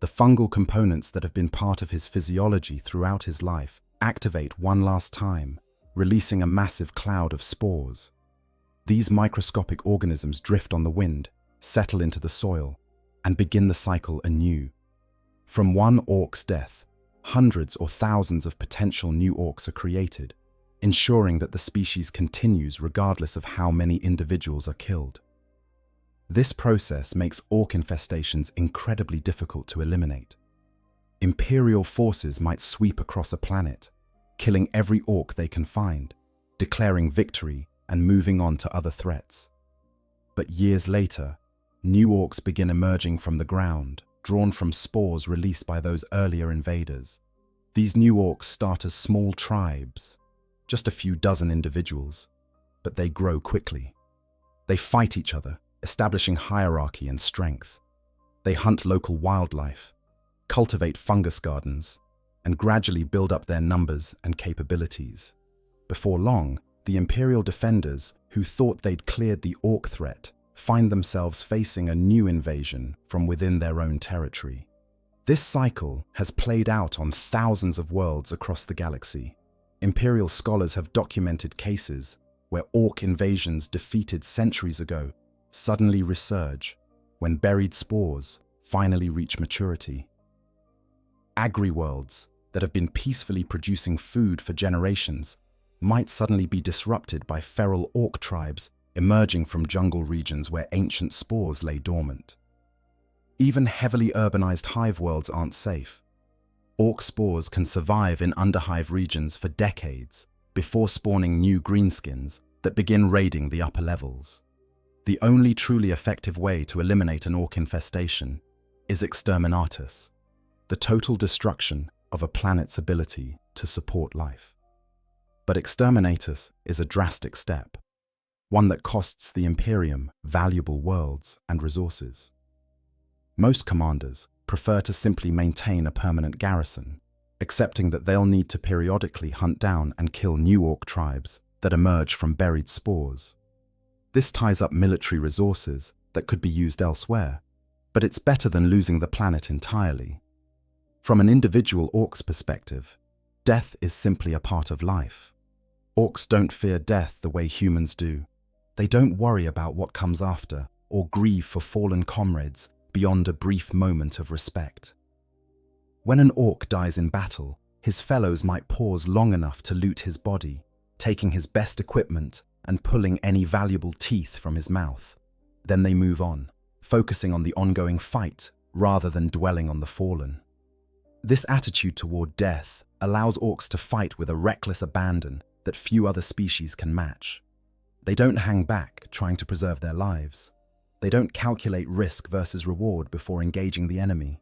S2: The fungal components that have been part of his physiology throughout his life activate one last time, releasing a massive cloud of spores. These microscopic organisms drift on the wind, settle into the soil, and begin the cycle anew. From one orc's death, hundreds or thousands of potential new orcs are created, ensuring that the species continues regardless of how many individuals are killed. This process makes orc infestations incredibly difficult to eliminate. Imperial forces might sweep across a planet, killing every orc they can find, declaring victory and moving on to other threats. But years later, new orcs begin emerging from the ground, drawn from spores released by those earlier invaders. These new orcs start as small tribes, just a few dozen individuals, but they grow quickly. They fight each other, establishing hierarchy and strength. They hunt local wildlife, cultivate fungus gardens, and gradually build up their numbers and capabilities. Before long, the Imperial defenders, who thought they'd cleared the orc threat, find themselves facing a new invasion from within their own territory. This cycle has played out on thousands of worlds across the galaxy. Imperial scholars have documented cases where orc invasions defeated centuries ago suddenly resurge when buried spores finally reach maturity. Agri-worlds that have been peacefully producing food for generations might suddenly be disrupted by feral orc tribes emerging from jungle regions where ancient spores lay dormant. Even heavily urbanized hive worlds aren't safe. Orc spores can survive in underhive regions for decades before spawning new greenskins that begin raiding the upper levels. The only truly effective way to eliminate an orc infestation is exterminatus, the total destruction of a planet's ability to support life. But exterminatus is a drastic step, one that costs the Imperium valuable worlds and resources. Most commanders prefer to simply maintain a permanent garrison, accepting that they'll need to periodically hunt down and kill new orc tribes that emerge from buried spores. This ties up military resources that could be used elsewhere, but it's better than losing the planet entirely. From an individual orc's perspective, death is simply a part of life. Orcs don't fear death the way humans do. They don't worry about what comes after or grieve for fallen comrades beyond a brief moment of respect. When an orc dies in battle, his fellows might pause long enough to loot his body, taking his best equipment and pulling any valuable teeth from his mouth. Then they move on, focusing on the ongoing fight rather than dwelling on the fallen. This attitude toward death allows orcs to fight with a reckless abandon that few other species can match. They don't hang back trying to preserve their lives. They don't calculate risk versus reward before engaging the enemy.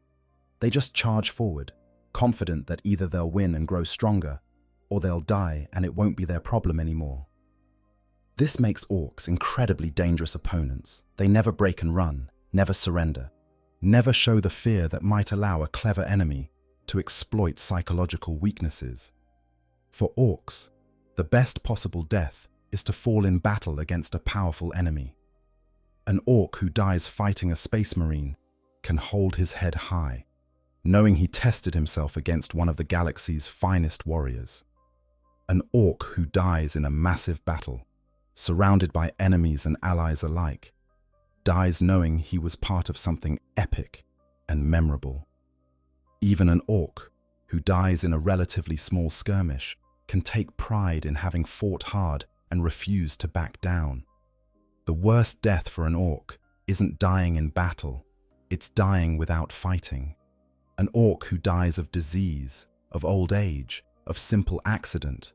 S2: They just charge forward, confident that either they'll win and grow stronger, or they'll die and it won't be their problem anymore. This makes orcs incredibly dangerous opponents. They never break and run, never surrender, never show the fear that might allow a clever enemy to exploit psychological weaknesses. For orcs, the best possible death is to fall in battle against a powerful enemy. An orc who dies fighting a space marine can hold his head high, knowing he tested himself against one of the galaxy's finest warriors. An orc who dies in a massive battle, surrounded by enemies and allies alike, dies knowing he was part of something epic and memorable. Even an orc who dies in a relatively small skirmish can take pride in having fought hard and refused to back down. The worst death for an orc isn't dying in battle, it's dying without fighting. An orc who dies of disease, of old age, of simple accident,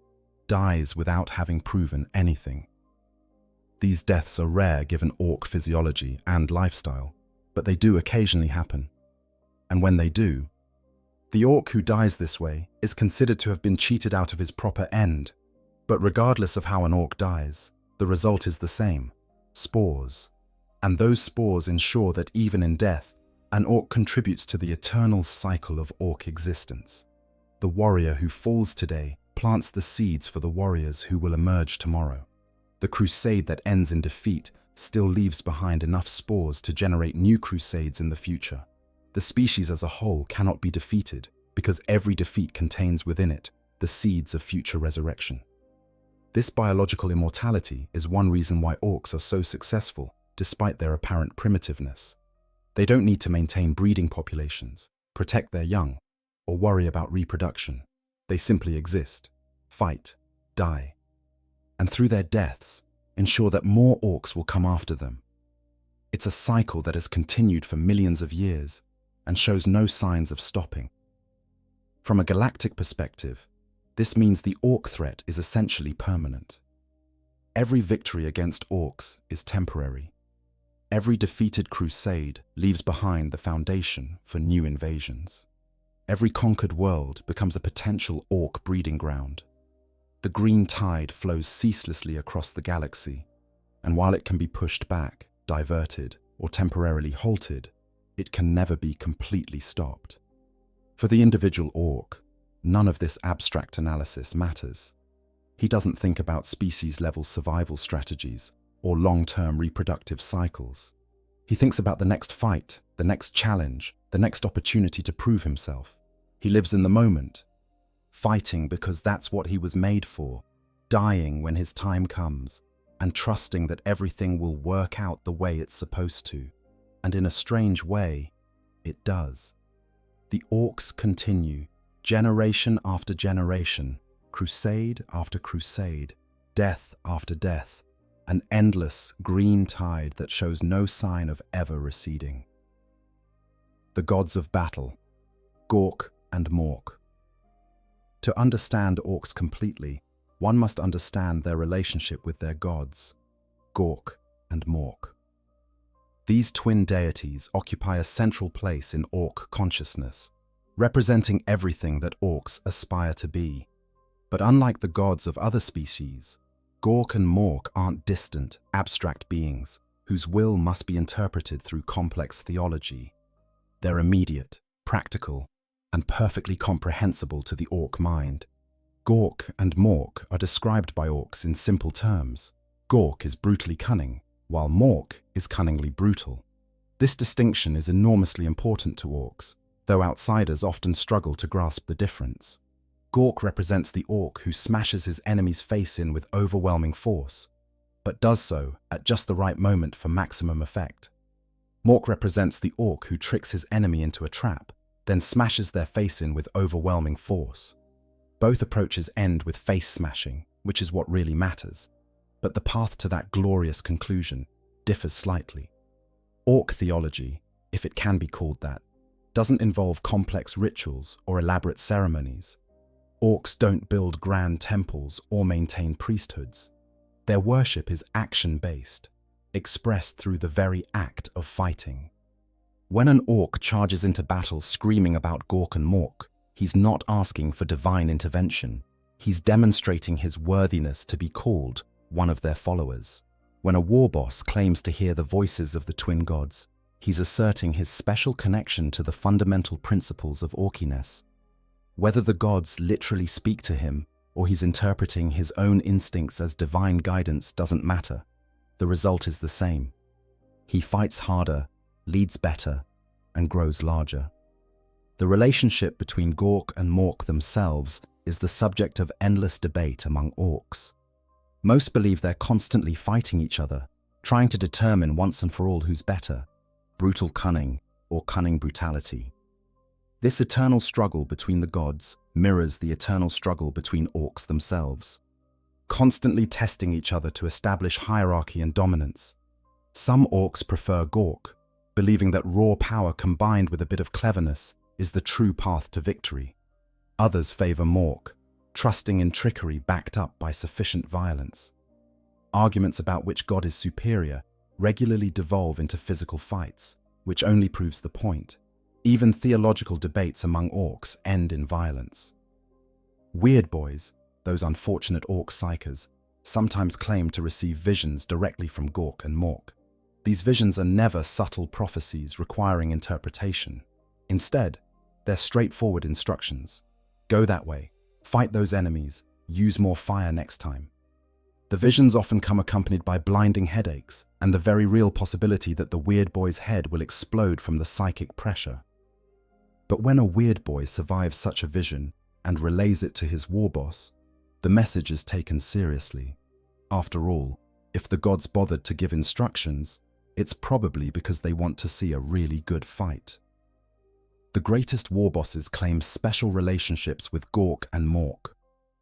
S2: dies without having proven anything. These deaths are rare given orc physiology and lifestyle, but they do occasionally happen. And when they do, the orc who dies this way is considered to have been cheated out of his proper end. But regardless of how an orc dies, the result is the same: spores. And those spores ensure that even in death, an orc contributes to the eternal cycle of orc existence. The warrior who falls today plants the seeds for the warriors who will emerge tomorrow. The crusade that ends in defeat still leaves behind enough spores to generate new crusades in the future. The species as a whole cannot be defeated because every defeat contains within it the seeds of future resurrection. This biological immortality is one reason why orcs are so successful despite their apparent primitiveness. They don't need to maintain breeding populations, protect their young, or worry about reproduction. They simply exist, fight, die, and through their deaths, ensure that more orcs will come after them. It's a cycle that has continued for millions of years and shows no signs of stopping. From a galactic perspective, this means the orc threat is essentially permanent. Every victory against orcs is temporary. Every defeated crusade leaves behind the foundation for new invasions. Every conquered world becomes a potential orc breeding ground. The green tide flows ceaselessly across the galaxy, and while it can be pushed back, diverted, or temporarily halted, it can never be completely stopped. For the individual orc, none of this abstract analysis matters. He doesn't think about species-level survival strategies or long-term reproductive cycles. He thinks about the next fight, the next challenge, the next opportunity to prove himself. He lives in the moment, fighting because that's what he was made for, dying when his time comes, and trusting that everything will work out the way it's supposed to. And in a strange way, it does. The orcs continue, generation after generation, crusade after crusade, death after death, an endless green tide that shows no sign of ever receding. The gods of battle, Gork and Mork. To understand orcs completely, one must understand their relationship with their gods, Gork and Mork. These twin deities occupy a central place in orc consciousness, representing everything that orcs aspire to be. But unlike the gods of other species, Gork and Mork aren't distant, abstract beings whose will must be interpreted through complex theology. They're immediate, practical, and perfectly comprehensible to the orc mind. Gork and Mork are described by orcs in simple terms. Gork is brutally cunning, while Mork is cunningly brutal. This distinction is enormously important to orcs, though outsiders often struggle to grasp the difference. Gork represents the orc who smashes his enemy's face in with overwhelming force, but does so at just the right moment for maximum effect. Mork represents the orc who tricks his enemy into a trap, then smashes their face in with overwhelming force. Both approaches end with face smashing, which is what really matters, but the path to that glorious conclusion differs slightly. Orc theology, if it can be called that, doesn't involve complex rituals or elaborate ceremonies. Orcs don't build grand temples or maintain priesthoods. Their worship is action-based, expressed through the very act of fighting. When an orc charges into battle screaming about Gork and Mork, he's not asking for divine intervention. He's demonstrating his worthiness to be called one of their followers. When a war boss claims to hear the voices of the twin gods, he's asserting his special connection to the fundamental principles of orkiness. Whether the gods literally speak to him or he's interpreting his own instincts as divine guidance doesn't matter. The result is the same. He fights harder, leads better, and grows larger. The relationship between Gork and Mork themselves is the subject of endless debate among orcs. Most believe they're constantly fighting each other, trying to determine once and for all who's better, brutal cunning or cunning brutality. This eternal struggle between the gods mirrors the eternal struggle between orcs themselves, constantly testing each other to establish hierarchy and dominance. Some orcs prefer Gork, believing that raw power combined with a bit of cleverness is the true path to victory. Others favor Mork, trusting in trickery backed up by sufficient violence. Arguments about which god is superior regularly devolve into physical fights, which only proves the point. Even theological debates among orcs end in violence. Weird boys, those unfortunate orc psychers, sometimes claim to receive visions directly from Gork and Mork. These visions are never subtle prophecies requiring interpretation. Instead, they're straightforward instructions. Go that way, fight those enemies, use more fire next time. The visions often come accompanied by blinding headaches and the very real possibility that the weird boy's head will explode from the psychic pressure. But when a weird boy survives such a vision and relays it to his war boss, the message is taken seriously. After all, if the gods bothered to give instructions, it's probably because they want to see a really good fight. The greatest war bosses claim special relationships with Gork and Mork.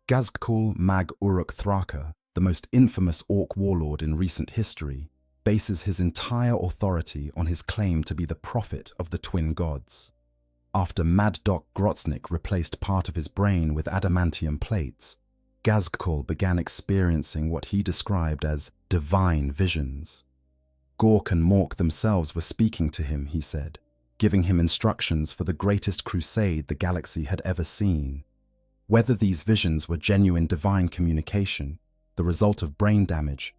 S2: Gazgkul Mag Uruk Thraka, the most infamous orc warlord in recent history, bases his entire authority on his claim to be the prophet of the twin gods. After Mad Doc Grotznik replaced part of his brain with adamantium plates, Gazgkul began experiencing what he described as divine visions. Gork and Mork themselves were speaking to him, he said, giving him instructions for the greatest crusade the galaxy had ever seen. Whether these visions were genuine divine communication, the result of brain damage,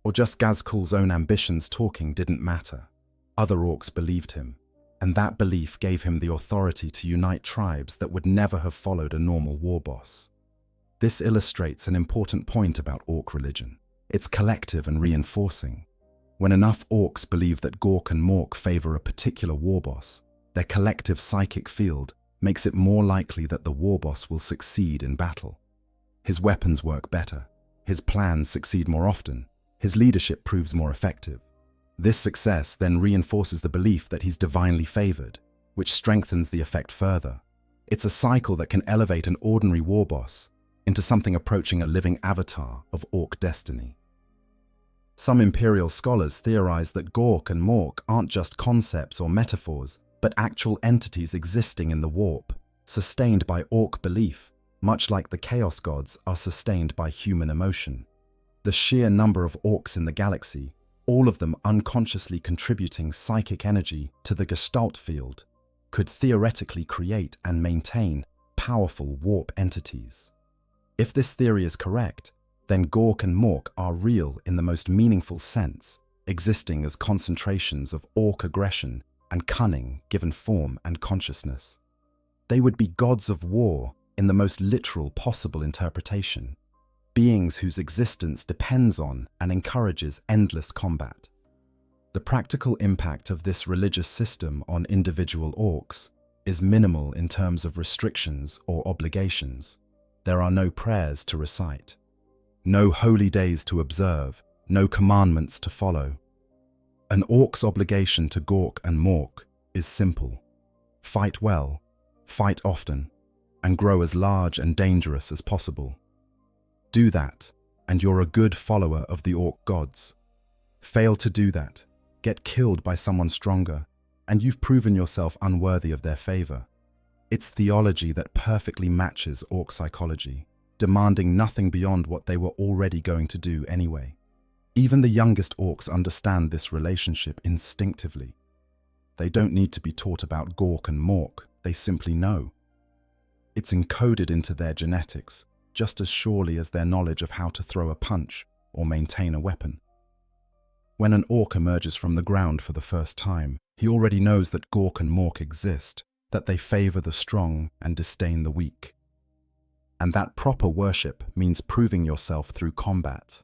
S2: or just Gazkul's own ambitions talking didn't matter. Other orcs believed him, and that belief gave him the authority to unite tribes that would never have followed a normal war boss. This illustrates an important point about orc religion. It's collective and reinforcing. When enough orcs believe that Gork and Mork favor a particular warboss, their collective psychic field makes it more likely that the warboss will succeed in battle. His weapons work better, his plans succeed more often, his leadership proves more effective. This success then reinforces the belief that he's divinely favored, which strengthens the effect further. It's a cycle that can elevate an ordinary warboss into something approaching a living avatar of orc destiny. Some Imperial scholars theorize that Gork and Mork aren't just concepts or metaphors, but actual entities existing in the warp, sustained by orc belief, much like the Chaos Gods are sustained by human emotion. The sheer number of orcs in the galaxy, all of them unconsciously contributing psychic energy to the Gestalt field, could theoretically create and maintain powerful warp entities. If this theory is correct, then Gork and Mork are real in the most meaningful sense, existing as concentrations of orc aggression and cunning given form and consciousness. They would be gods of war in the most literal possible interpretation, beings whose existence depends on and encourages endless combat. The practical impact of this religious system on individual orcs is minimal in terms of restrictions or obligations. There are no prayers to recite, no holy days to observe, no commandments to follow. An orc's obligation to Gork and Mork is simple: fight well, fight often, and grow as large and dangerous as possible. Do that, and you're a good follower of the orc gods. Fail to do that, get killed by someone stronger, and you've proven yourself unworthy of their favor. It's theology that perfectly matches orc psychology, demanding nothing beyond what they were already going to do anyway. Even the youngest orcs understand this relationship instinctively. They don't need to be taught about Gork and Mork, they simply know. It's encoded into their genetics, just as surely as their knowledge of how to throw a punch or maintain a weapon. When an orc emerges from the ground for the first time, he already knows that Gork and Mork exist, that they favor the strong and disdain the weak. And that proper worship means proving yourself through combat.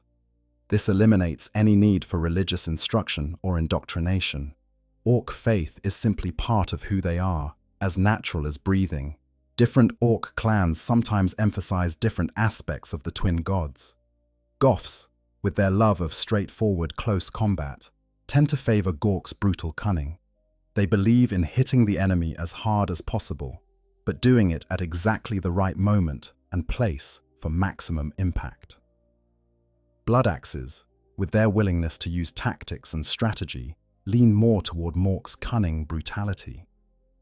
S2: This eliminates any need for religious instruction or indoctrination. Orc faith is simply part of who they are, as natural as breathing. Different orc clans sometimes emphasize different aspects of the twin gods. Goths, with their love of straightforward close combat, tend to favor Gork's brutal cunning. They believe in hitting the enemy as hard as possible, but doing it at exactly the right moment and place for maximum impact. Blood axes, with their willingness to use tactics and strategy, lean more toward Mork's cunning brutality.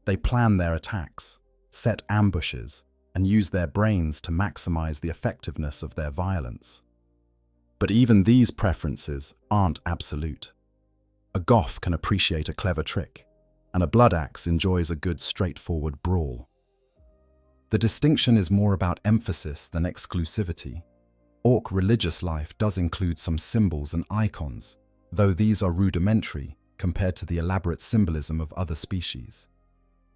S2: They plan their attacks, set ambushes, and use their brains to maximize the effectiveness of their violence. But even these preferences aren't absolute. A Goth can appreciate a clever trick, and a blood axe enjoys a good straightforward brawl. The distinction is more about emphasis than exclusivity. Orc religious life does include some symbols and icons, though these are rudimentary compared to the elaborate symbolism of other species.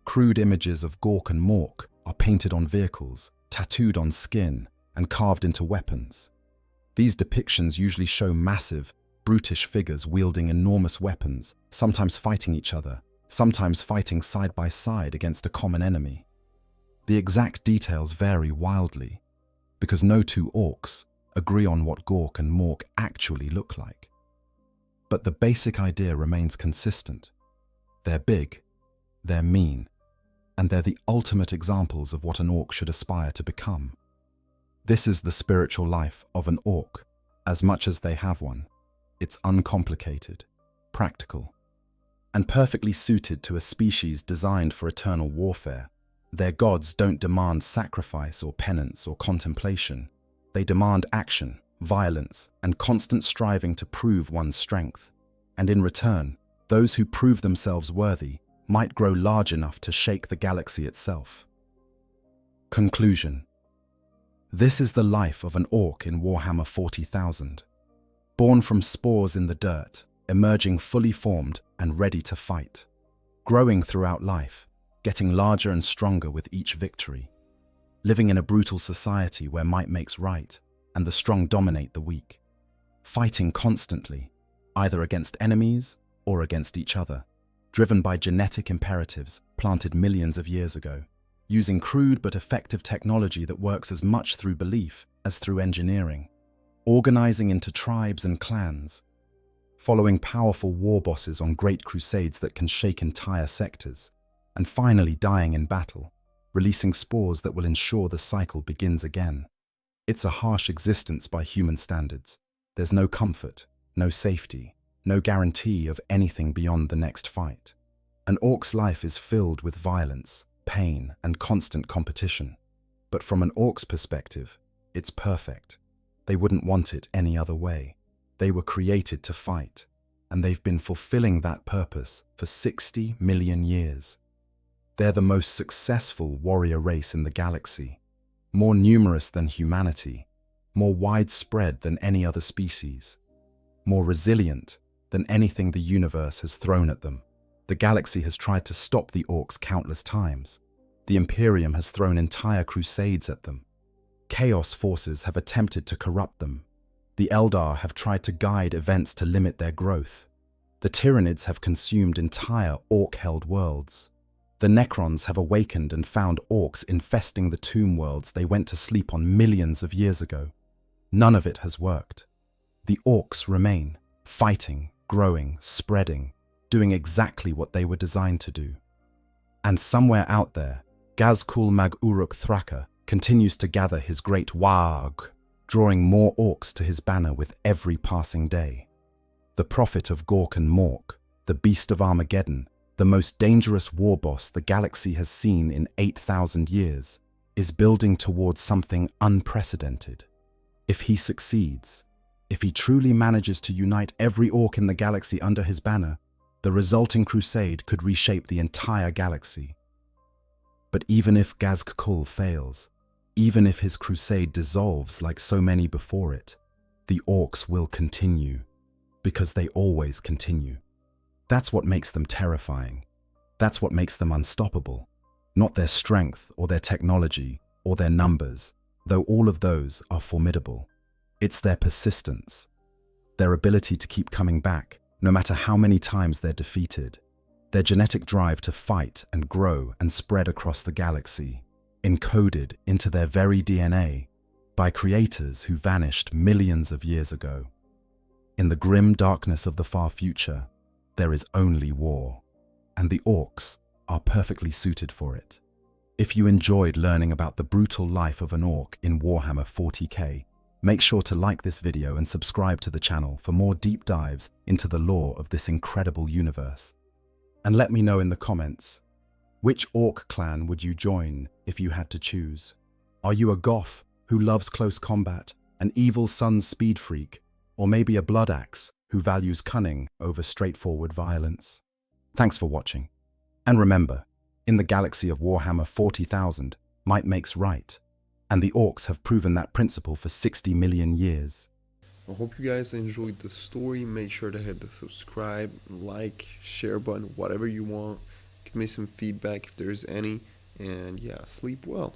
S2: Crude images of Gork and Mork are painted on vehicles, tattooed on skin, and carved into weapons. These depictions usually show massive, brutish figures wielding enormous weapons, sometimes fighting each other, sometimes fighting side by side against a common enemy. The exact details vary wildly, because no two orcs agree on what Gork and Mork actually look like. But the basic idea remains consistent. They're big, they're mean, and they're the ultimate examples of what an orc should aspire to become. This is the spiritual life of an orc, as much as they have one. It's uncomplicated, practical, and perfectly suited to a species designed for eternal warfare. Their gods don't demand sacrifice or penance or contemplation. They demand action, violence, and constant striving to prove one's strength. And in return, those who prove themselves worthy might grow large enough to shake the galaxy itself. Conclusion. This is the life of an orc in Warhammer 40,000. Born from spores in the dirt, emerging fully formed and ready to fight. Growing throughout life, getting larger and stronger with each victory. Living in a brutal society where might makes right and the strong dominate the weak. fighting constantly, either against enemies or against each other, driven by genetic imperatives planted millions of years ago, using crude but effective technology that works as much through belief as through engineering, organizing into tribes and clans, following powerful war bosses on great crusades that can shake entire sectors, and finally dying in battle, releasing spores that will ensure the cycle begins again. It's a harsh existence by human standards. There's no comfort, no safety, no guarantee of anything beyond the next fight. An orc's life is filled with violence, pain, and constant competition. But from an orc's perspective, it's perfect. They wouldn't want it any other way. They were created to fight, and they've been fulfilling that purpose for 60 million years. They're the most successful warrior race in the galaxy, more numerous than humanity, more widespread than any other species, more resilient than anything the universe has thrown at them. The galaxy has tried to stop the orcs countless times. The Imperium has thrown entire crusades at them. Chaos forces have attempted to corrupt them. The Eldar have tried to guide events to limit their growth. The Tyranids have consumed entire orc-held worlds. The Necrons have awakened and found orcs infesting the tomb worlds they went to sleep on millions of years ago. None of it has worked. The orcs remain, fighting, growing, spreading, doing exactly what they were designed to do. And somewhere out there, Gazkul Mag Uruk Thraka continues to gather his great Warg, drawing more orcs to his banner with every passing day. The prophet of Gork and Mork, the beast of Armageddon, the most dangerous war boss the galaxy has seen in 8,000 years, is building towards something unprecedented. If he succeeds, if he truly manages to unite every orc in the galaxy under his banner, the resulting crusade could reshape the entire galaxy. But even if Gazkul fails, even if his crusade dissolves like so many before it, the orcs will continue, because they always continue. That's what makes them terrifying. That's what makes them unstoppable. Not their strength or their technology or their numbers, though all of those are formidable. It's their persistence, their ability to keep coming back, no matter how many times they're defeated, their genetic drive to fight and grow and spread across the galaxy, encoded into their very DNA by creators who vanished millions of years ago. In the grim darkness of the far future, there is only war, and the orcs are perfectly suited for it. If you enjoyed learning about the brutal life of an orc in Warhammer 40K, make sure to like this video and subscribe to the channel for more deep dives into the lore of this incredible universe. And let me know in the comments, which orc clan would you join if you had to choose? Are you a goth who loves close combat, an evil sun's speed freak, or maybe a blood axe who values cunning over straightforward violence? Thanks for watching. And remember, in the galaxy of Warhammer 40,000, might makes right, and the orcs have proven that principle for 60 million years.
S1: I hope you guys enjoyed the story. Make sure to hit the subscribe, like, share button, whatever you want. Give me some feedback if there's any, and yeah, sleep well.